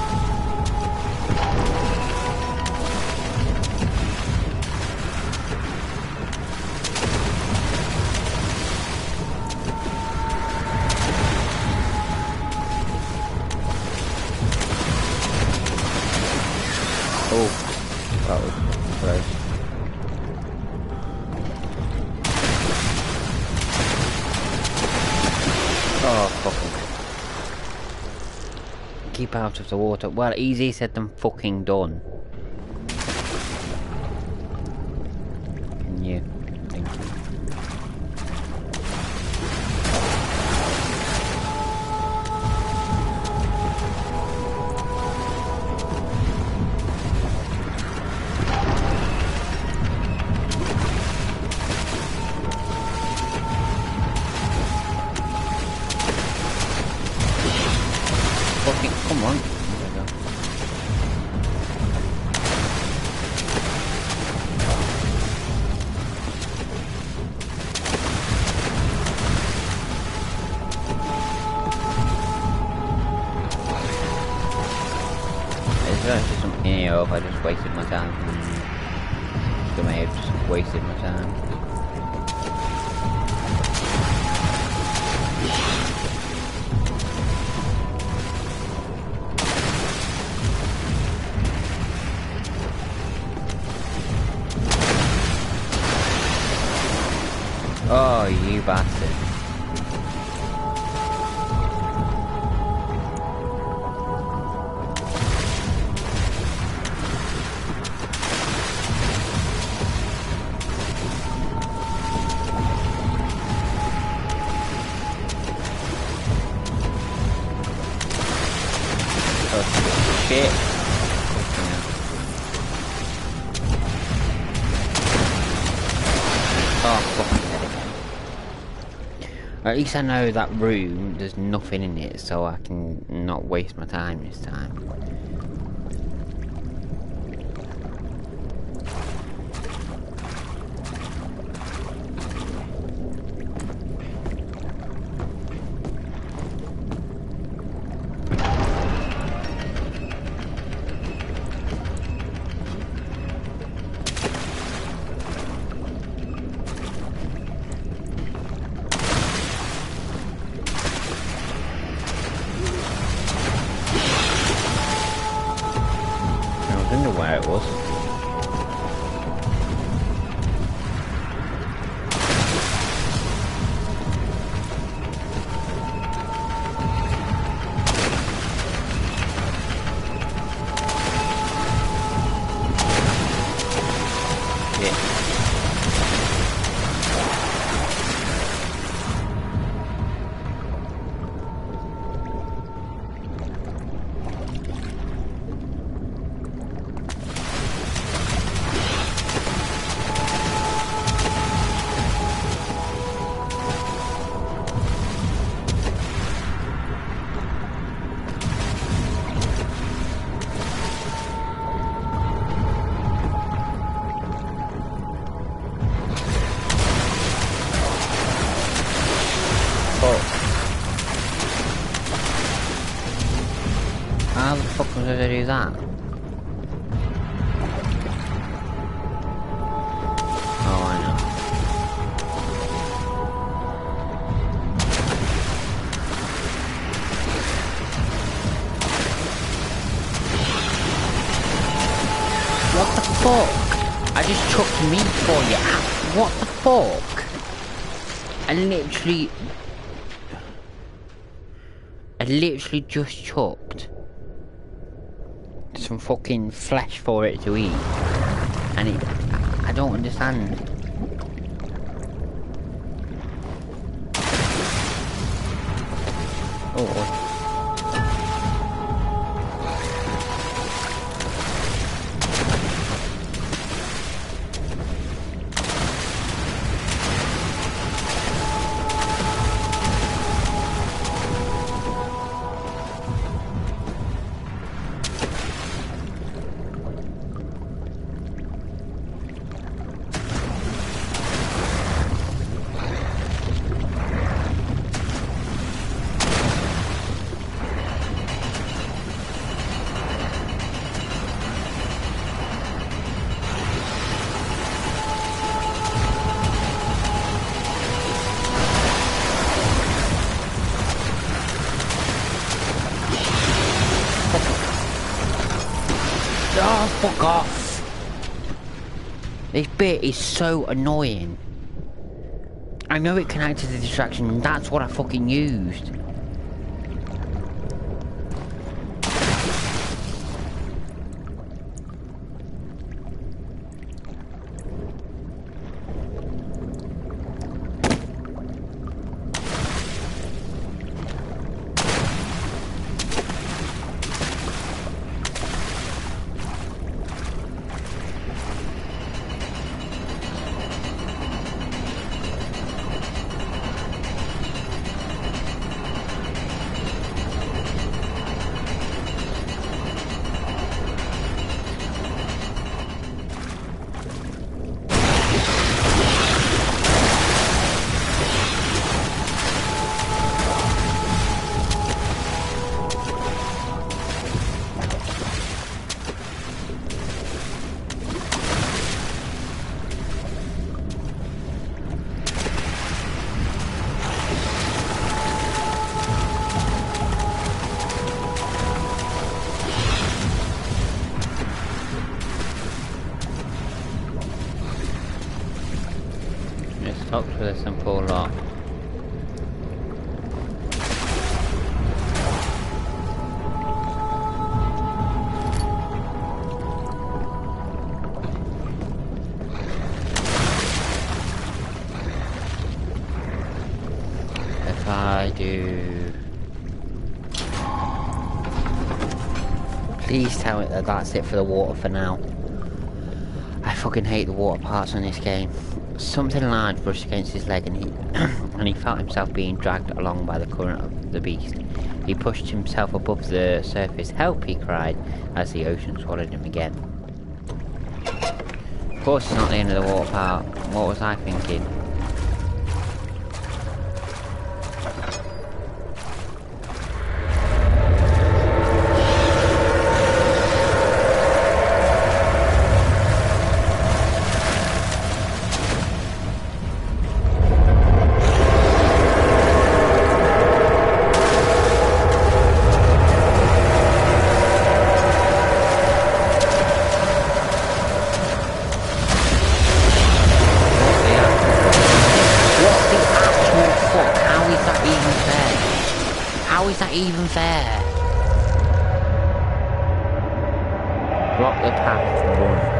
Oh, that was close. Oh, fucking. Keep out of the water. Well, easier said than fucking done. Can you? Thank you. Fucking, come on. There we go. Is there actually something here, or have I just wasted my time? I may have just wasted my time. Oh, you bastard. Oh, shit. Oh, fucking dead again. At least I know that room, there's nothing in it, so I can not waste my time this time. I don't know where it was. How the fuck was I to do that? Oh, I know. What the fuck? I just chucked meat for you. What the fuck? I literally just chucked some fucking flesh for it to eat, and I don't understand. Oh. fuck off! This bit is so annoying. I know it can act as a distraction, and that's what I fucking used. Stopped with a simple lock. If I do... Please tell me that that's it for the water for now. I fucking hate the water parts on this game. Something large brushed against his leg and he and he felt himself being dragged along by the current of the beast. He pushed himself above the surface. "Help!" he cried as the ocean swallowed him again. Of course it's not the end of the water part. What was I thinking? How is that even fair? Block the path to run.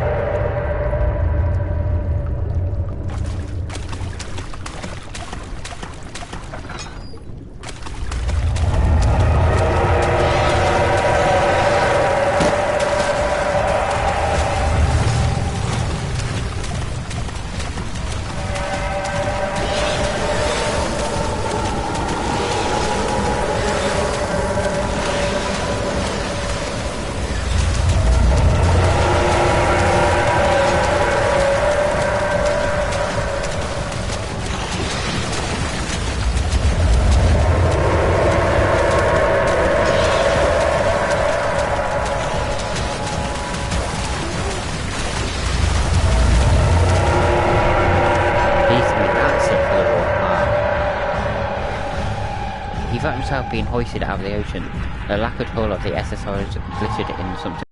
He felt himself being hoisted out of the ocean. The lacquered hull of the SSR glittered in something.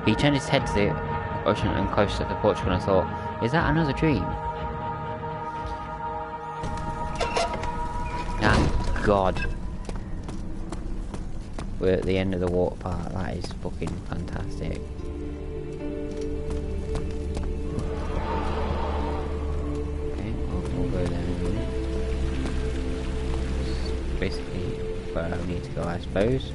He turned his head to the ocean and close to the Portugal and thought, is that another dream? Thank God. We're at the end of the water part. That is fucking fantastic. Okay, we'll go there. Basically where I need to go, I suppose.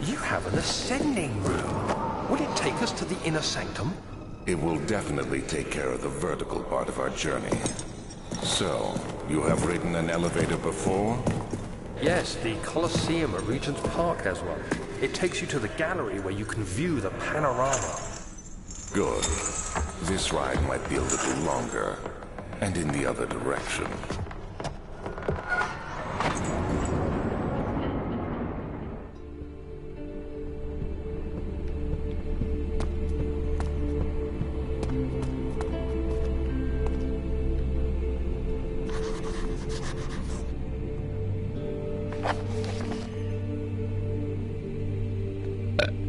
You have an ascending room. Will it take us to the inner sanctum? It will definitely take care of the vertical part of our journey. So, you have ridden an elevator before? Yes, the Colosseum at Regent's Park has one. It takes you to the gallery where you can view the panorama. Good. This ride might be a little longer, and in the other direction.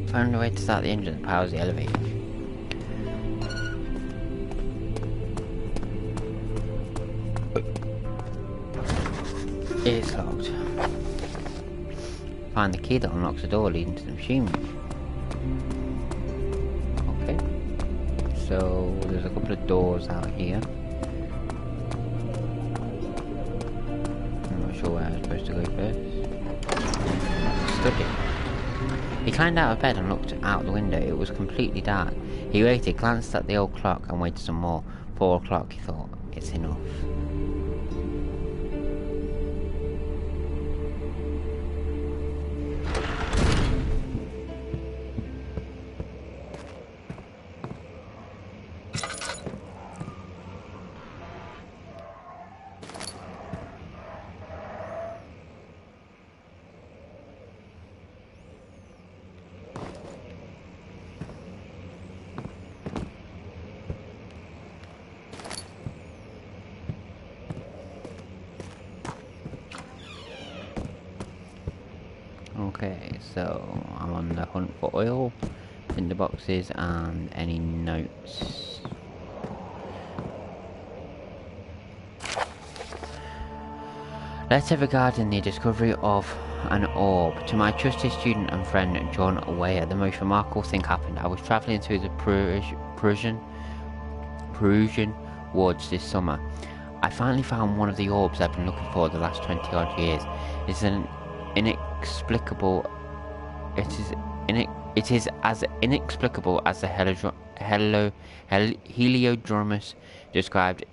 Found a way to start the engine that powers the elevator. It's locked. Find the key that unlocks the door leading to the machine room. Okay. So there's a couple of doors out here. I'm not sure where I'm supposed to go first. Study. He climbed out of bed and looked out the window. It was completely dark. He waited, glanced at the old clock and waited some more. 4 o'clock, he thought. It's enough. Okay, so I'm on the hunt for oil, tinder boxes and any notes. Letter regarding the discovery of an orb. To my trusted student and friend John Weyer, the most remarkable thing happened. I was travelling through the Perusian woods this summer. I finally found one of the orbs I've been looking for the last 20 odd years. It's an inexplicable. It is as inexplicable as the heliodromus described.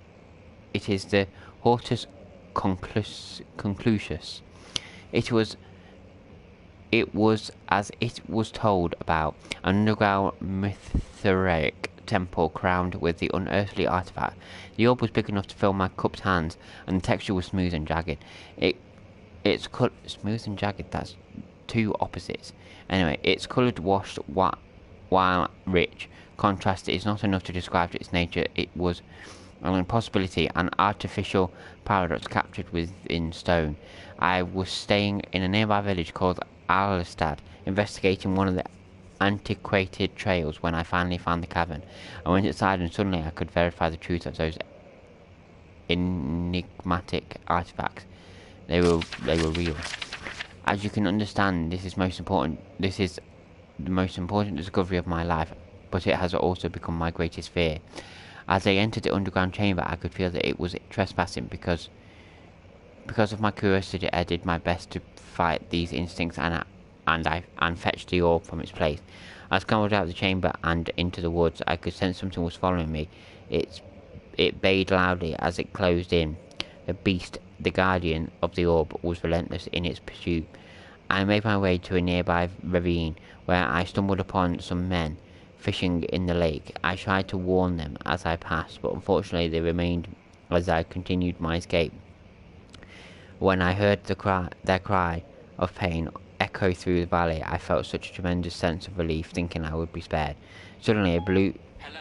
It is the Hortus conclusus. It was as it was told about an underground mythoric temple crowned with the unearthly artifact. The orb was big enough to fill my cupped hands, and the texture was smooth and jagged. It's smooth and jagged. That's two opposites. Anyway, its coloured washed while rich contrast is not enough to describe its nature. It was an impossibility, an artificial paradox captured within stone. I was staying in a nearby village called Alstad, investigating one of the antiquated trails when I finally found the cavern. I went inside and suddenly I could verify the truth of those enigmatic artifacts. They were real. As you can understand, this is the most important discovery of my life, but it has also become my greatest fear. As I entered the underground chamber, I could feel that it was trespassing. Because of my curiosity, I did my best to fight these instincts and fetch the orb from its place. I scrambled out of the chamber and into the woods. I could sense something was following me. It bayed loudly as it closed in. The beast, the guardian of the orb, was relentless in its pursuit. I made my way to a nearby ravine, where I stumbled upon some men fishing in the lake. I tried to warn them as I passed, but unfortunately they remained as I continued my escape. When I heard their cry of pain echo through the valley, I felt such a tremendous sense of relief, thinking I would be spared. Suddenly a blue... Hello.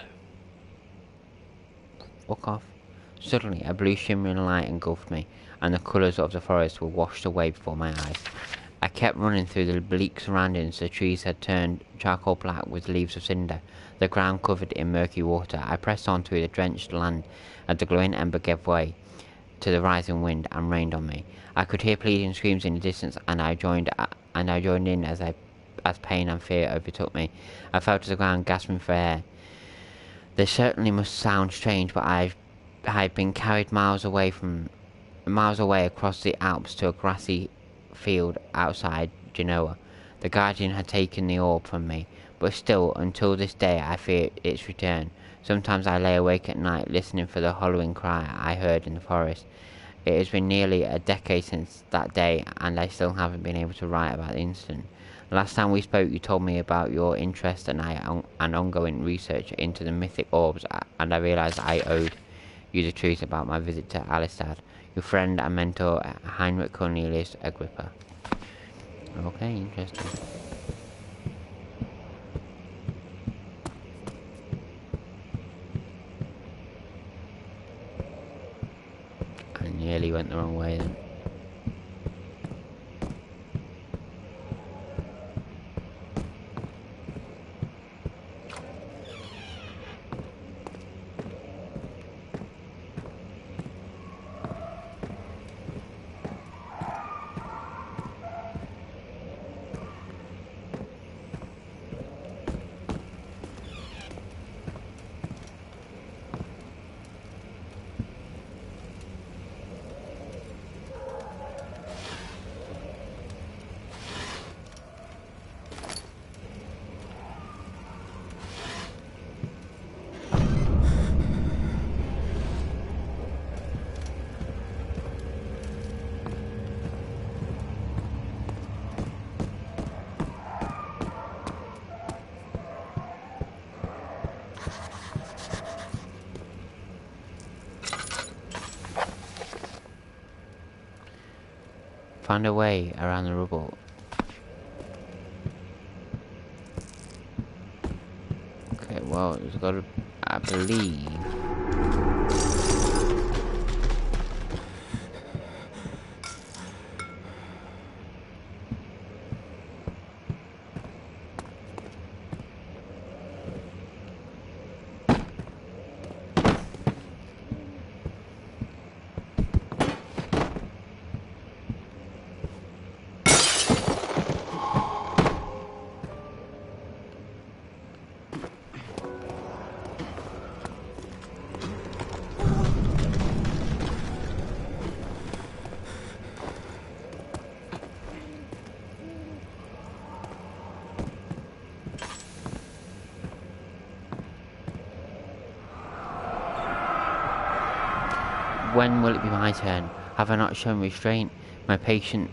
Fuck off. Suddenly a blue shimmering light engulfed me, and the colours of the forest were washed away before my eyes. I kept running through the bleak surroundings. The trees had turned charcoal black with leaves of cinder, the ground covered in murky water. I pressed on through the drenched land as the glowing ember gave way to the rising wind and rained on me. I could hear pleading screams in the distance, and I joined in as pain and fear overtook me. I fell to the ground, gasping for air. This certainly must sound strange, but I had been carried miles away across the Alps to a grassy field outside Genoa. The guardian had taken the orb from me, but still, until this day, I fear its return. Sometimes I lay awake at night, listening for the hollowing cry I heard in the forest. It has been nearly a decade since that day, and I still haven't been able to write about the incident. Last time we spoke, you told me about your interest and ongoing research into the mythic orbs, and I realised I owed you the truth about my visit to Alistad. Your friend and mentor, Heinrich Cornelius Agrippa. Okay, interesting. I nearly went the wrong way then. Find a way around the rubble. Okay, well, there's got to, I believe. When will it be my turn? Have I not shown restraint? My patience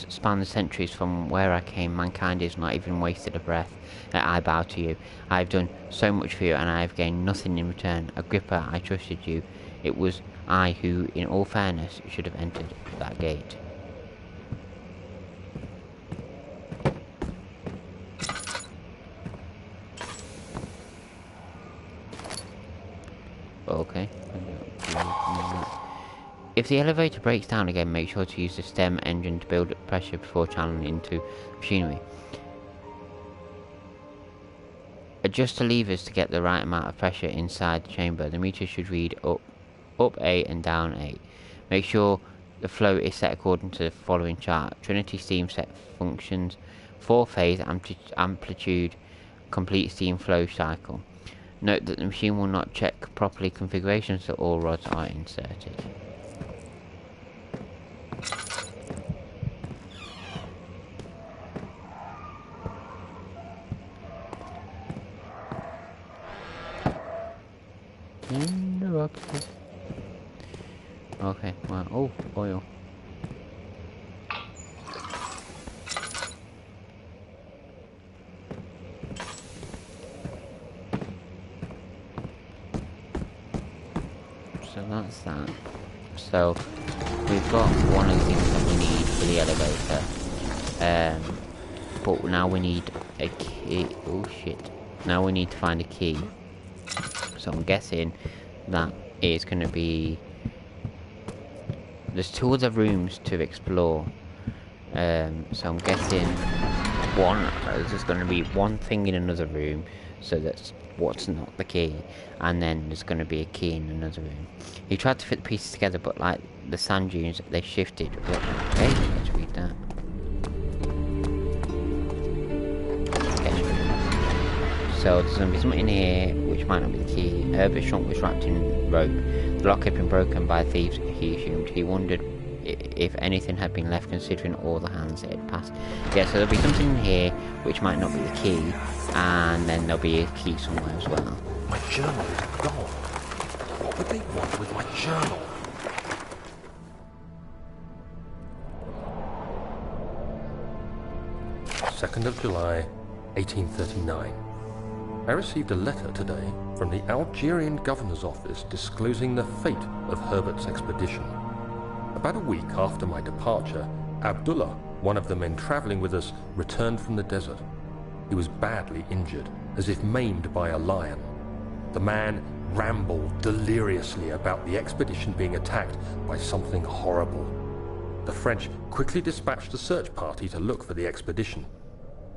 span the centuries from where I came. Mankind is not even wasted a breath. I bow to you. I have done so much for you, and I have gained nothing in return. Agrippa, I trusted you. It was I who, in all fairness, should have entered that gate. Okay. If the elevator breaks down again, make sure to use the stem engine to build up pressure before channeling into machinery. Adjust the levers to get the right amount of pressure inside the chamber. The meter should read up 8 and down 8. Make sure the flow is set according to the following chart. Trinity steam set functions 4-phase amplitude complete steam flow cycle. Note that the machine will not check properly configurations until all rods are inserted. Okay, well, oh, oil. So that's that. So we've got one of the things that we need for the elevator. But now we need a key. Oh shit. Now we need to find a key. So I'm guessing that is going to be... There's 2 other rooms to explore. So I'm guessing there's just going to be one thing in another room. So that's what's not the key. And then there's going to be a key in another room. He tried to fit the pieces together, but like the sand dunes, they shifted. Okay, let's read that. So there's going to be something in here which might not be the key. Herbert's trunk was wrapped in rope. The lock had been broken by thieves, he assumed. He wondered if anything had been left, considering all the hands it had passed. Yeah, so there'll be something in here which might not be the key, and then there'll be a key somewhere as well. My journal is gone. What would they want with my journal? July 2nd, 1839. I received a letter today from the Algerian governor's office disclosing the fate of Herbert's expedition. About a week after my departure, Abdullah, one of the men traveling with us, returned from the desert. He was badly injured, as if maimed by a lion. The man rambled deliriously about the expedition being attacked by something horrible. The French quickly dispatched a search party to look for the expedition.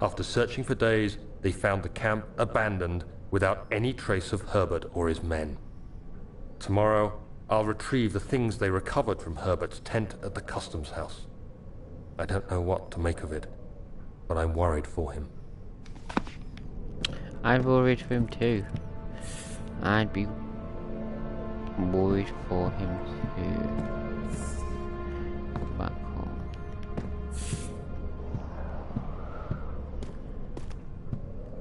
After searching for days, they found the camp abandoned without any trace of Herbert or his men. Tomorrow, I'll retrieve the things they recovered from Herbert's tent at the customs house. I don't know what to make of it, but I'm worried for him. I'm worried for him too. I'd be worried for him too. Go back home.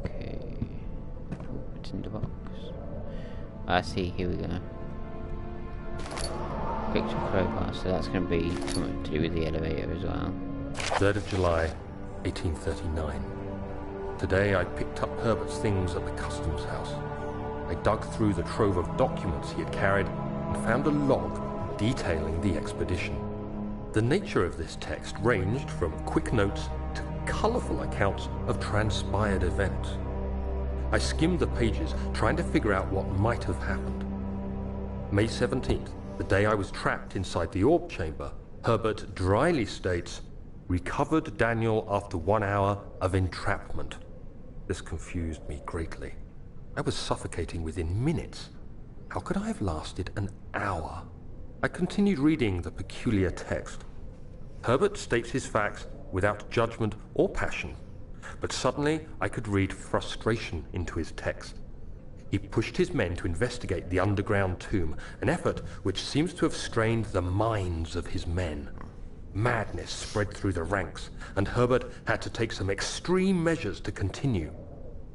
Okay. Oh, it's in the box. I see, here we go. Picture crowbar, so that's going to be something to do with the elevator as well. 3rd of July, 1839. Today I picked up Herbert's things at the customs house. I dug through the trove of documents he had carried and found a log detailing the expedition. The nature of this text ranged from quick notes to colourful accounts of transpired events. I skimmed the pages, trying to figure out what might have happened. May 17th, the day I was trapped inside the orb chamber, Herbert dryly states, "Recovered Daniel after 1 hour of entrapment." This confused me greatly. I was suffocating within minutes. How could I have lasted an hour? I continued reading the peculiar text. Herbert states his facts without judgment or passion, but suddenly I could read frustration into his text. He pushed his men to investigate the underground tomb, an effort which seems to have strained the minds of his men. Madness spread through the ranks, and Herbert had to take some extreme measures to continue.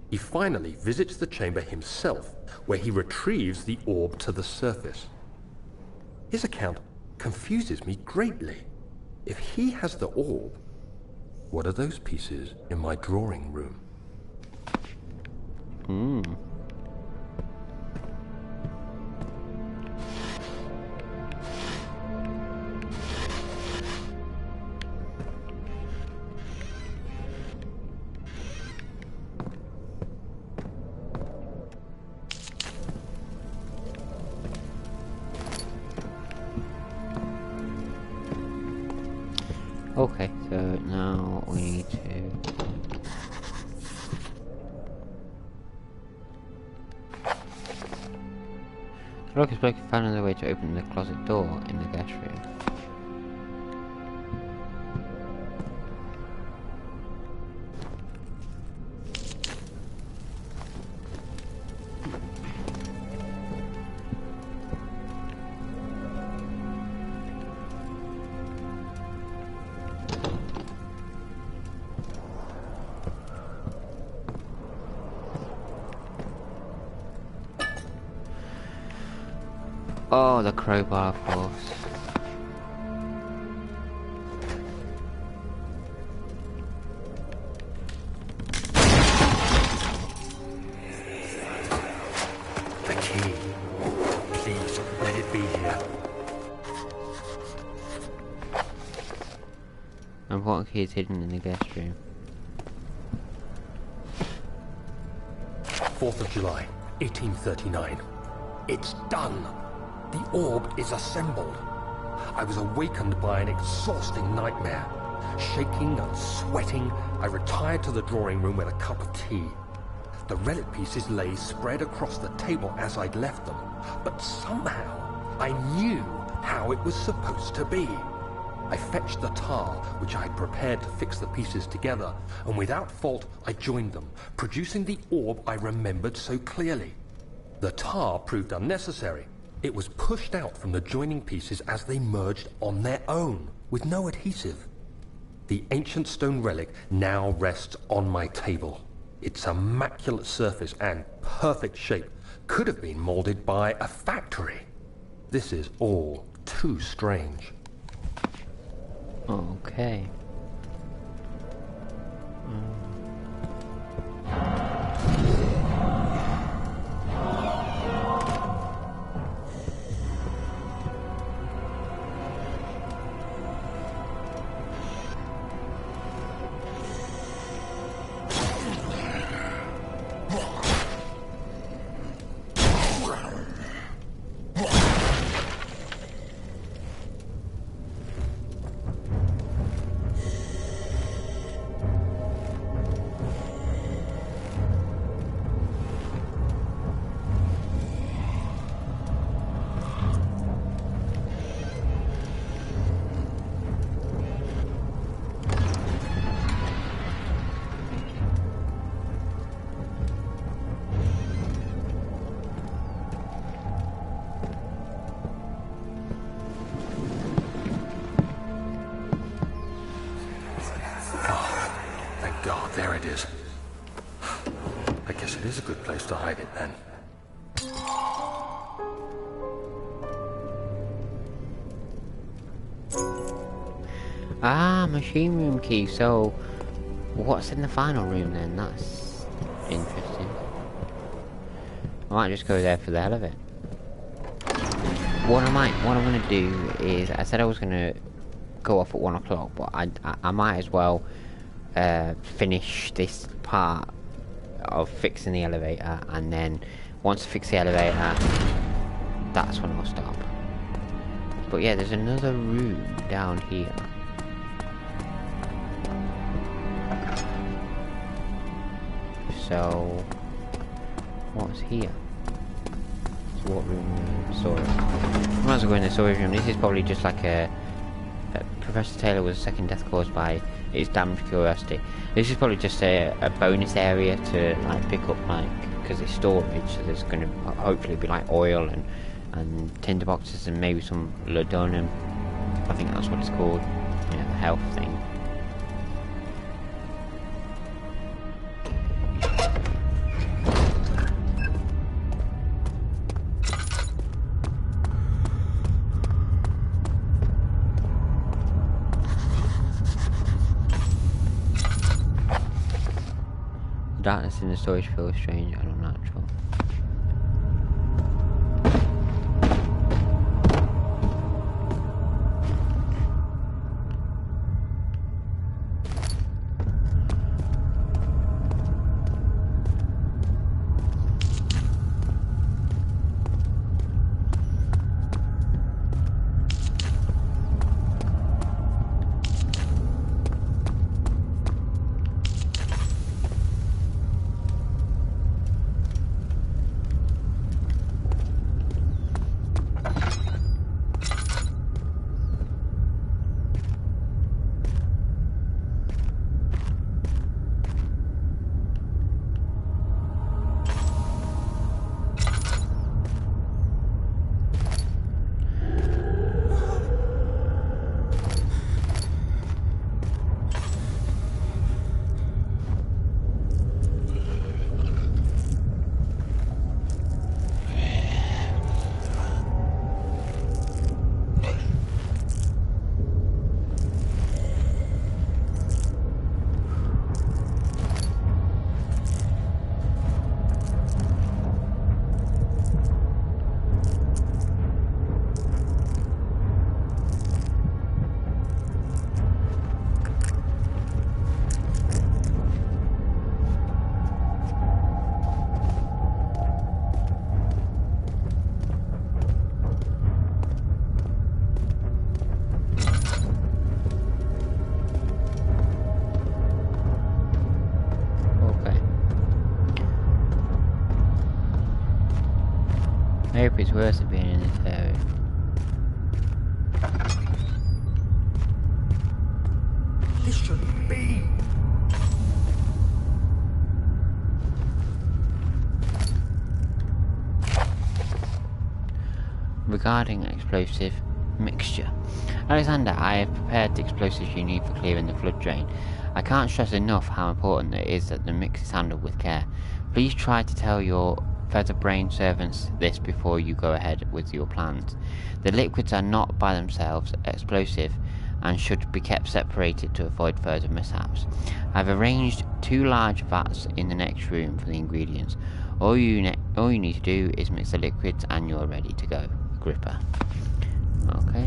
He finally visits the chamber himself, where he retrieves the orb to the surface. His account confuses me greatly. If he has the orb, what are those pieces in my drawing room? Okay, so now we need to... Lucas Blake found another way to open the closet door in the guest room. Oh, the crowbar, of course. The key. Please, let it be here. And what key is hidden in the guest room? 4th of July, 1839. It's done! The orb is assembled. I was awakened by an exhausting nightmare. Shaking and sweating, I retired to the drawing room with a cup of tea. The relic pieces lay spread across the table as I'd left them, but somehow I knew how it was supposed to be. I fetched the tar, which I had prepared to fix the pieces together, and without fault I joined them, producing the orb I remembered so clearly. The tar proved unnecessary. It was pushed out from the joining pieces as they merged on their own, with no adhesive. The ancient stone relic now rests on my table. Its immaculate surface and perfect shape could have been molded by a factory. This is all too strange. Okay. There it is. I guess it is a good place to hide it then. Ah, machine room key. So, what's in the final room then? That's interesting. I might just go there for the hell of it. What I'm gonna do is, I said I was gonna go off at 1 o'clock, but I might as well finish this part of fixing the elevator, and then once I fix the elevator, that's when I'll stop. But yeah, there's another room down here. So, what's here? So what room? Storage. I might as well go in the storage room. This is probably just like a Professor Taylor was a second death caused by its damaged curiosity. This is probably just a bonus area to like pick up, like, because it's storage, so there's going to hopefully be like oil and tinder boxes and maybe some laudanum. I think that's what it's called. Yeah, the health thing. Darkness in the storage feels strange and unnatural. I hope it's worth it being in this area. This shouldn't be. Regarding explosive mixture. Alexander, I have prepared the explosives you need for clearing the flood drain. I can't stress enough how important it is that the mix is handled with care. Please try to tell your feather-brained servants this before you go ahead with your plans. The liquids are not by themselves explosive and should be kept separated to avoid further mishaps. I've arranged 2 large vats in the next room for the ingredients. All you need to do is mix the liquids and you're ready to go. Gripper. Okay.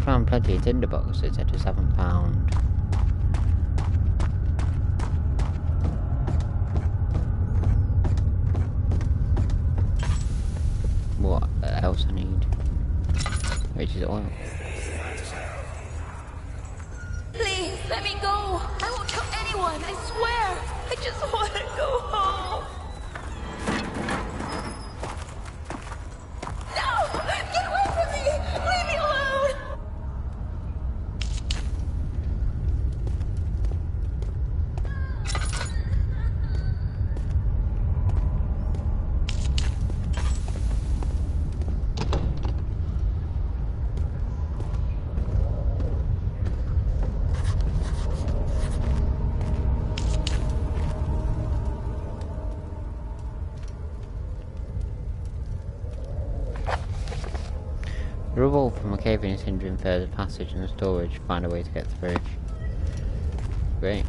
found plenty of tinderboxes at £7. What else I need? Which is oil. Please, let me go. I won't tell anyone, I swear. I just want to go home. No! Get away from me! Leave me alone! Rubble from a cave-in is hindering further passage and storage. Find a way to get through. Great.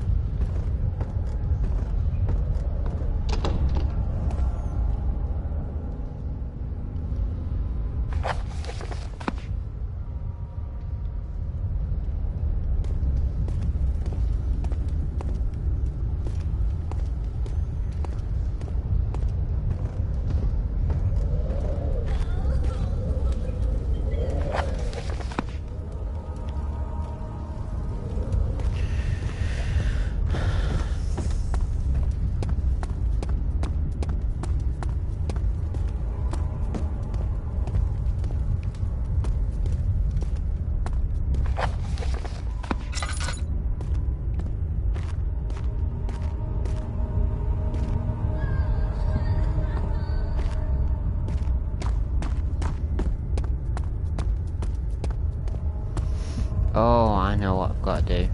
Oh, I know what I've got to do.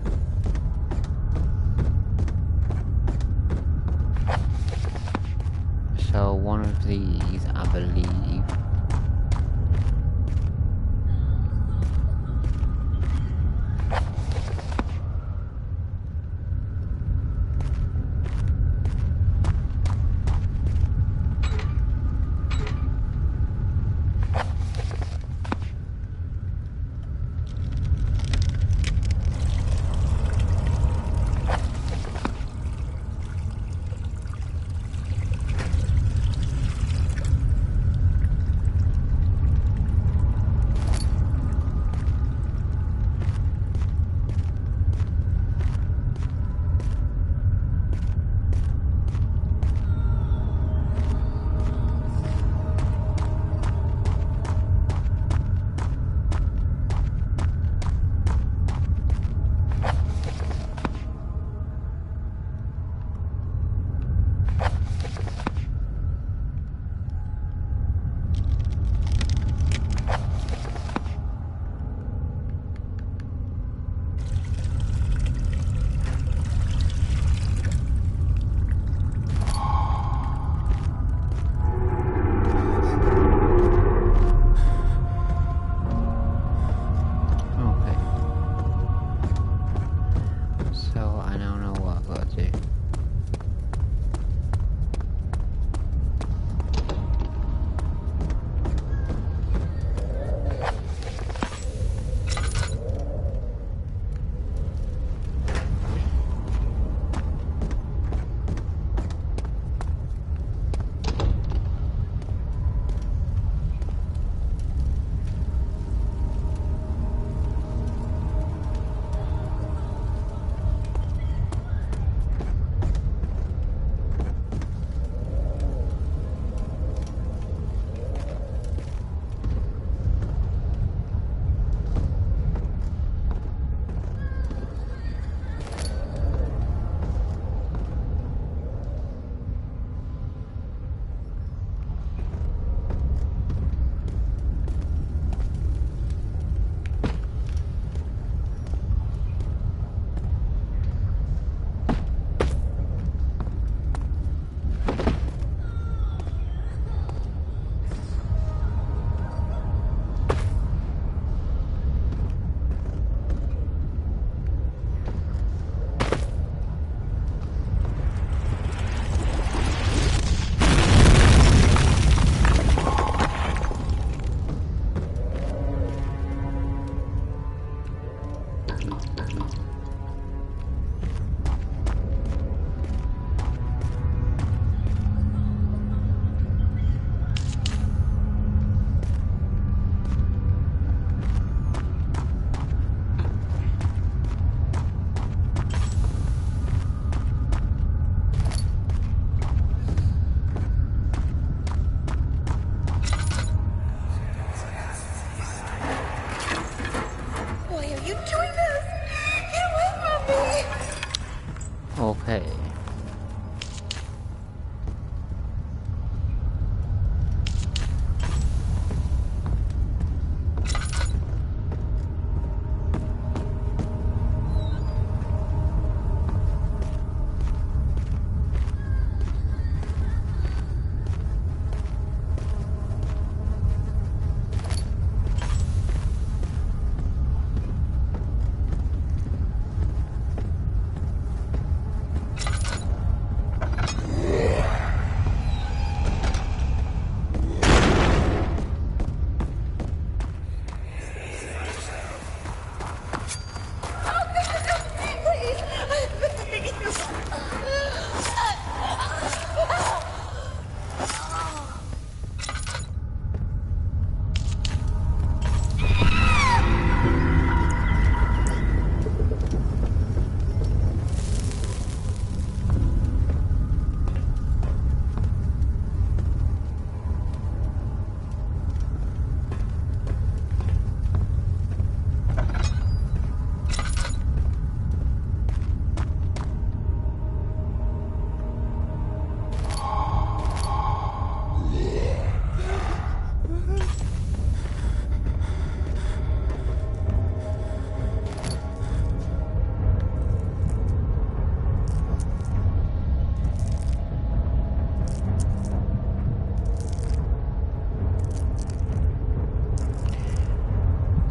So one of these, I believe.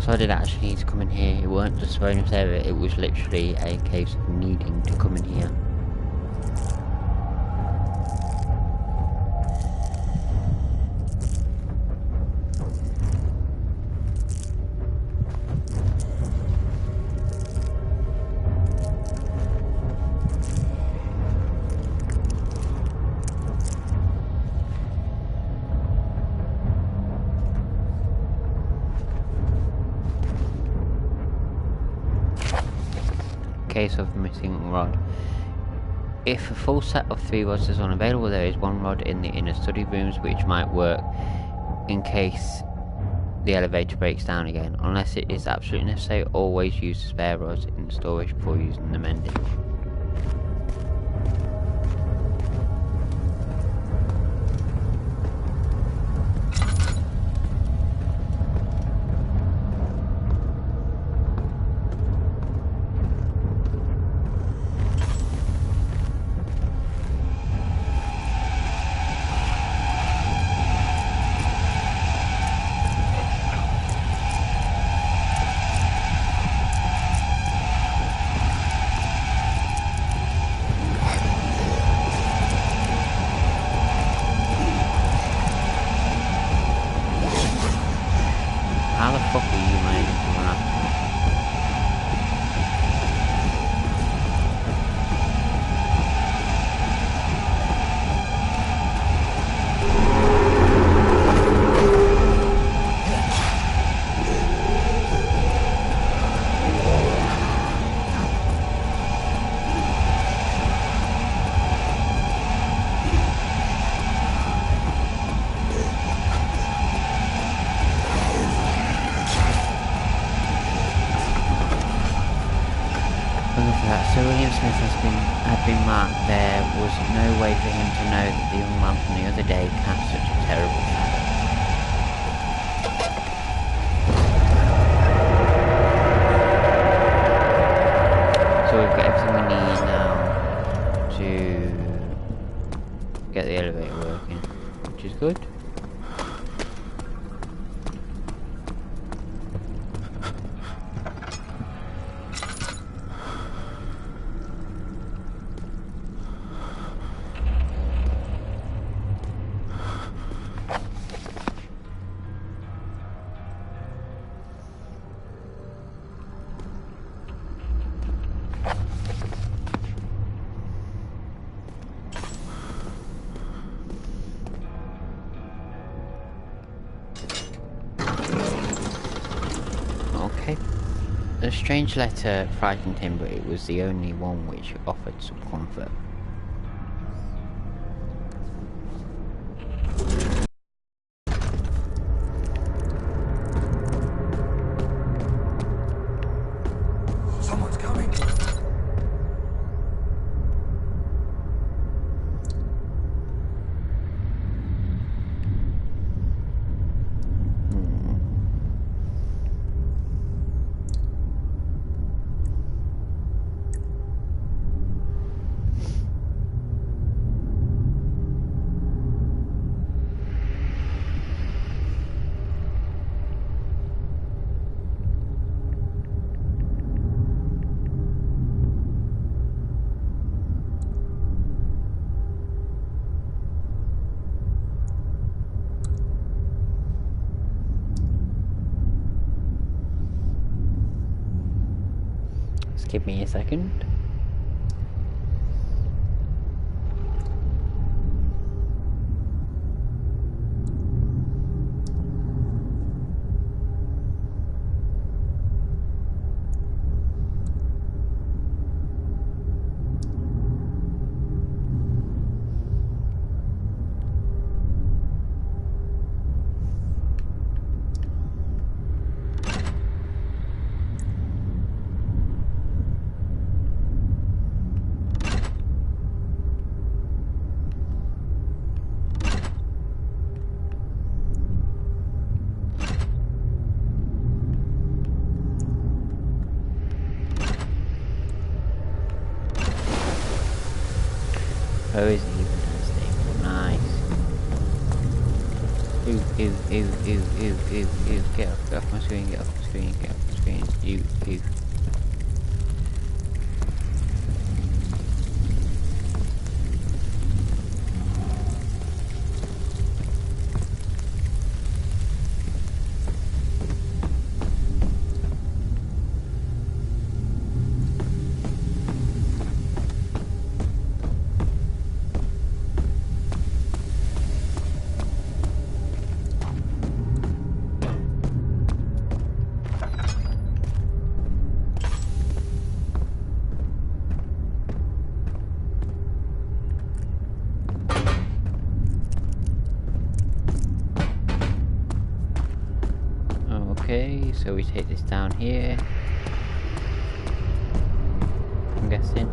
So I did actually need to come in here. It weren't just phone a server, it was literally a case of needing to come in here. Case of missing rod. If a full set of 3 rods is unavailable, there is 1 rod in the inner study rooms which might work in case the elevator breaks down again. Unless it is absolutely necessary, always use spare rods in storage before using the mending. How the fuck are you managing to run after me? Sir William Smith had been marked. There was no way for him to know that the young man from the other day cast such a terrible shadow. So we've got everything we need now to get the elevator working, which is good. The strange letter frightened him, but it was the only one which offered some comfort. Someone's coming. Give me a second. Oh, isn't even unstable. Nice. Ooh. Get off my screen, get off my screen, get off my screen. Ew. Okay, so we take this down here, I'm guessing.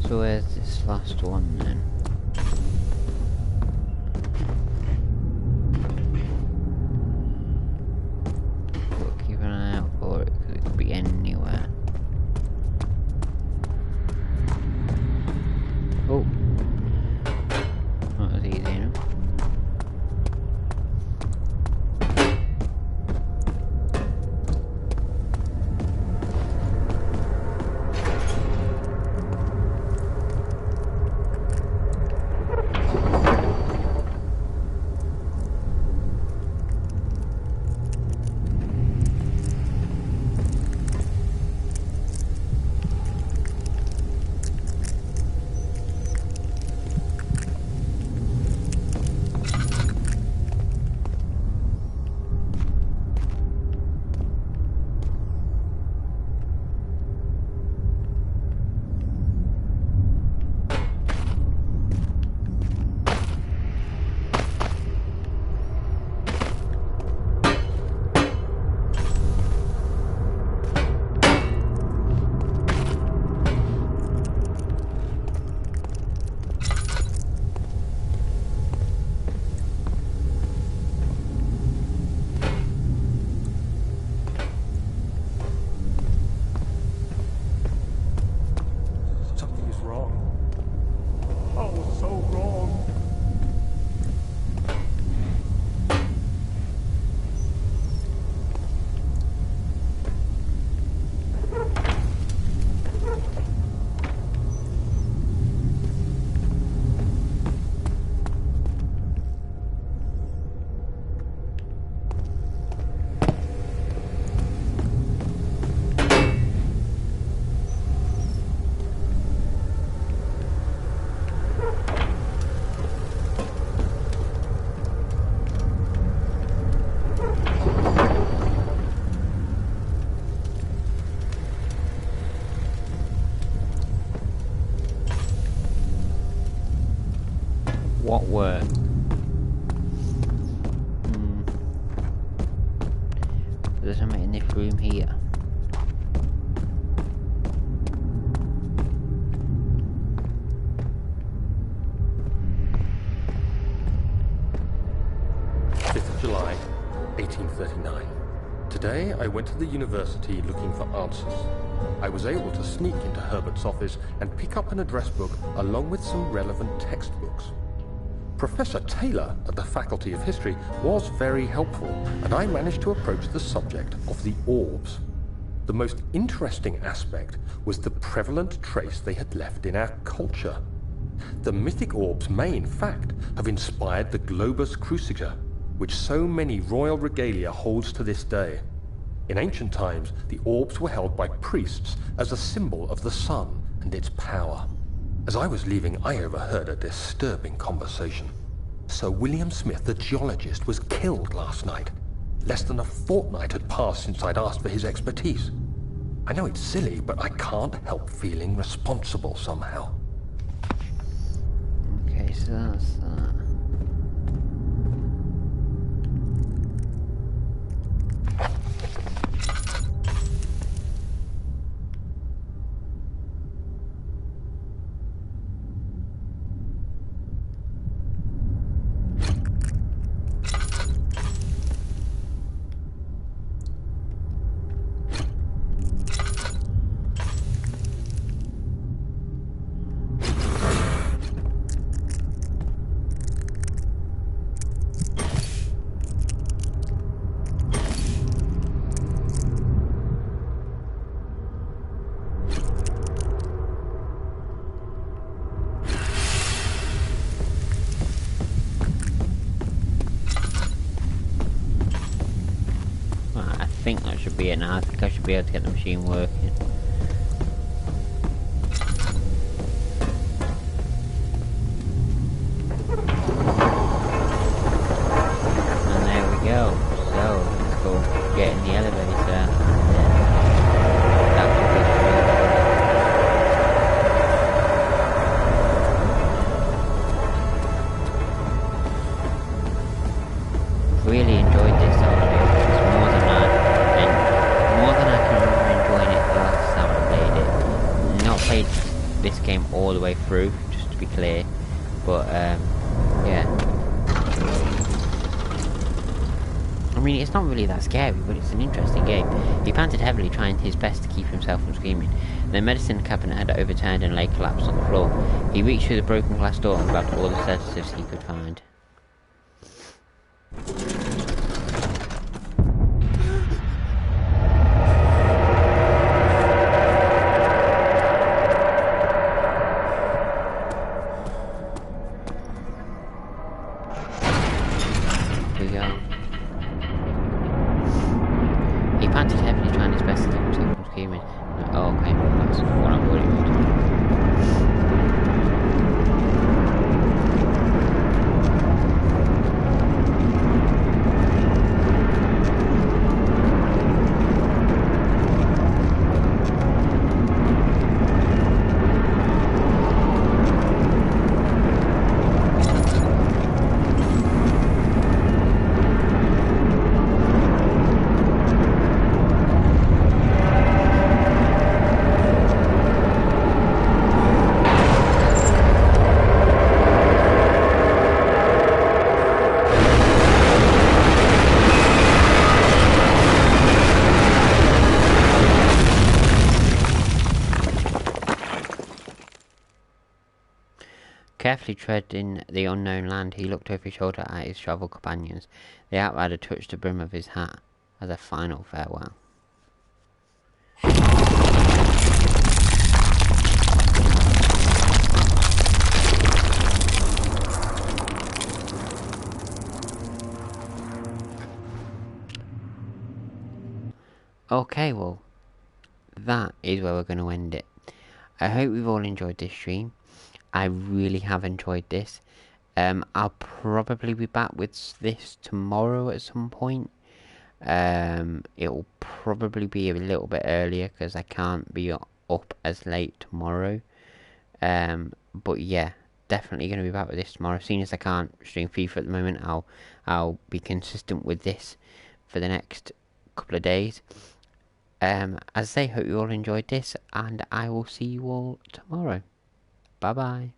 So where's this last one then? We'll keep an eye out for it because it could be anywhere. Oh, that was easy enough. What were? There's something in this room here. July, 1839. Today I went to the university looking for answers. I was able to sneak into Herbert's office and pick up an address book along with some relevant textbooks. Professor Taylor at the Faculty of History was very helpful, and I managed to approach the subject of the orbs. The most interesting aspect was the prevalent trace they had left in our culture. The mythic orbs may, in fact, have inspired the globus cruciger, which so many royal regalia holds to this day. In ancient times, the orbs were held by priests as a symbol of the sun and its power. As I was leaving, I overheard a disturbing conversation. Sir William Smith, the geologist, was killed last night. Less than a fortnight had passed since I'd asked for his expertise. I know it's silly, but I can't help feeling responsible somehow. Okay, so that's that. I think that should be it now. I think I should be able to get the machine working. And there we go. So, let's go get in the elevator. That would be great. Really enjoyed this audio. Played this game all the way through, just to be clear, but yeah, I mean, it's not really that scary, but it's an interesting game. He panted heavily, trying his best to keep himself from screaming. The medicine cabinet had overturned and lay collapsed on the floor. He reached through the broken glass door and grabbed all the sedatives he could find. He panted heavily, trying his best to keep himself from screaming. Oh, okay, that's what I'm worried about. Carefully treading the unknown land, he looked over his shoulder at his travel companions. The outrider touched the brim of his hat as a final farewell. Okay, well, that is where we're going to end it. I hope you've all enjoyed this stream. I really have enjoyed this. I'll probably be back with this tomorrow at some point. It'll probably be a little bit earlier because I can't be up as late tomorrow. But yeah, definitely going to be back with this tomorrow. Seeing as I can't stream FIFA at the moment, I'll be consistent with this for the next couple of days. As I say, hope you all enjoyed this, and I will see you all tomorrow. Bye bye.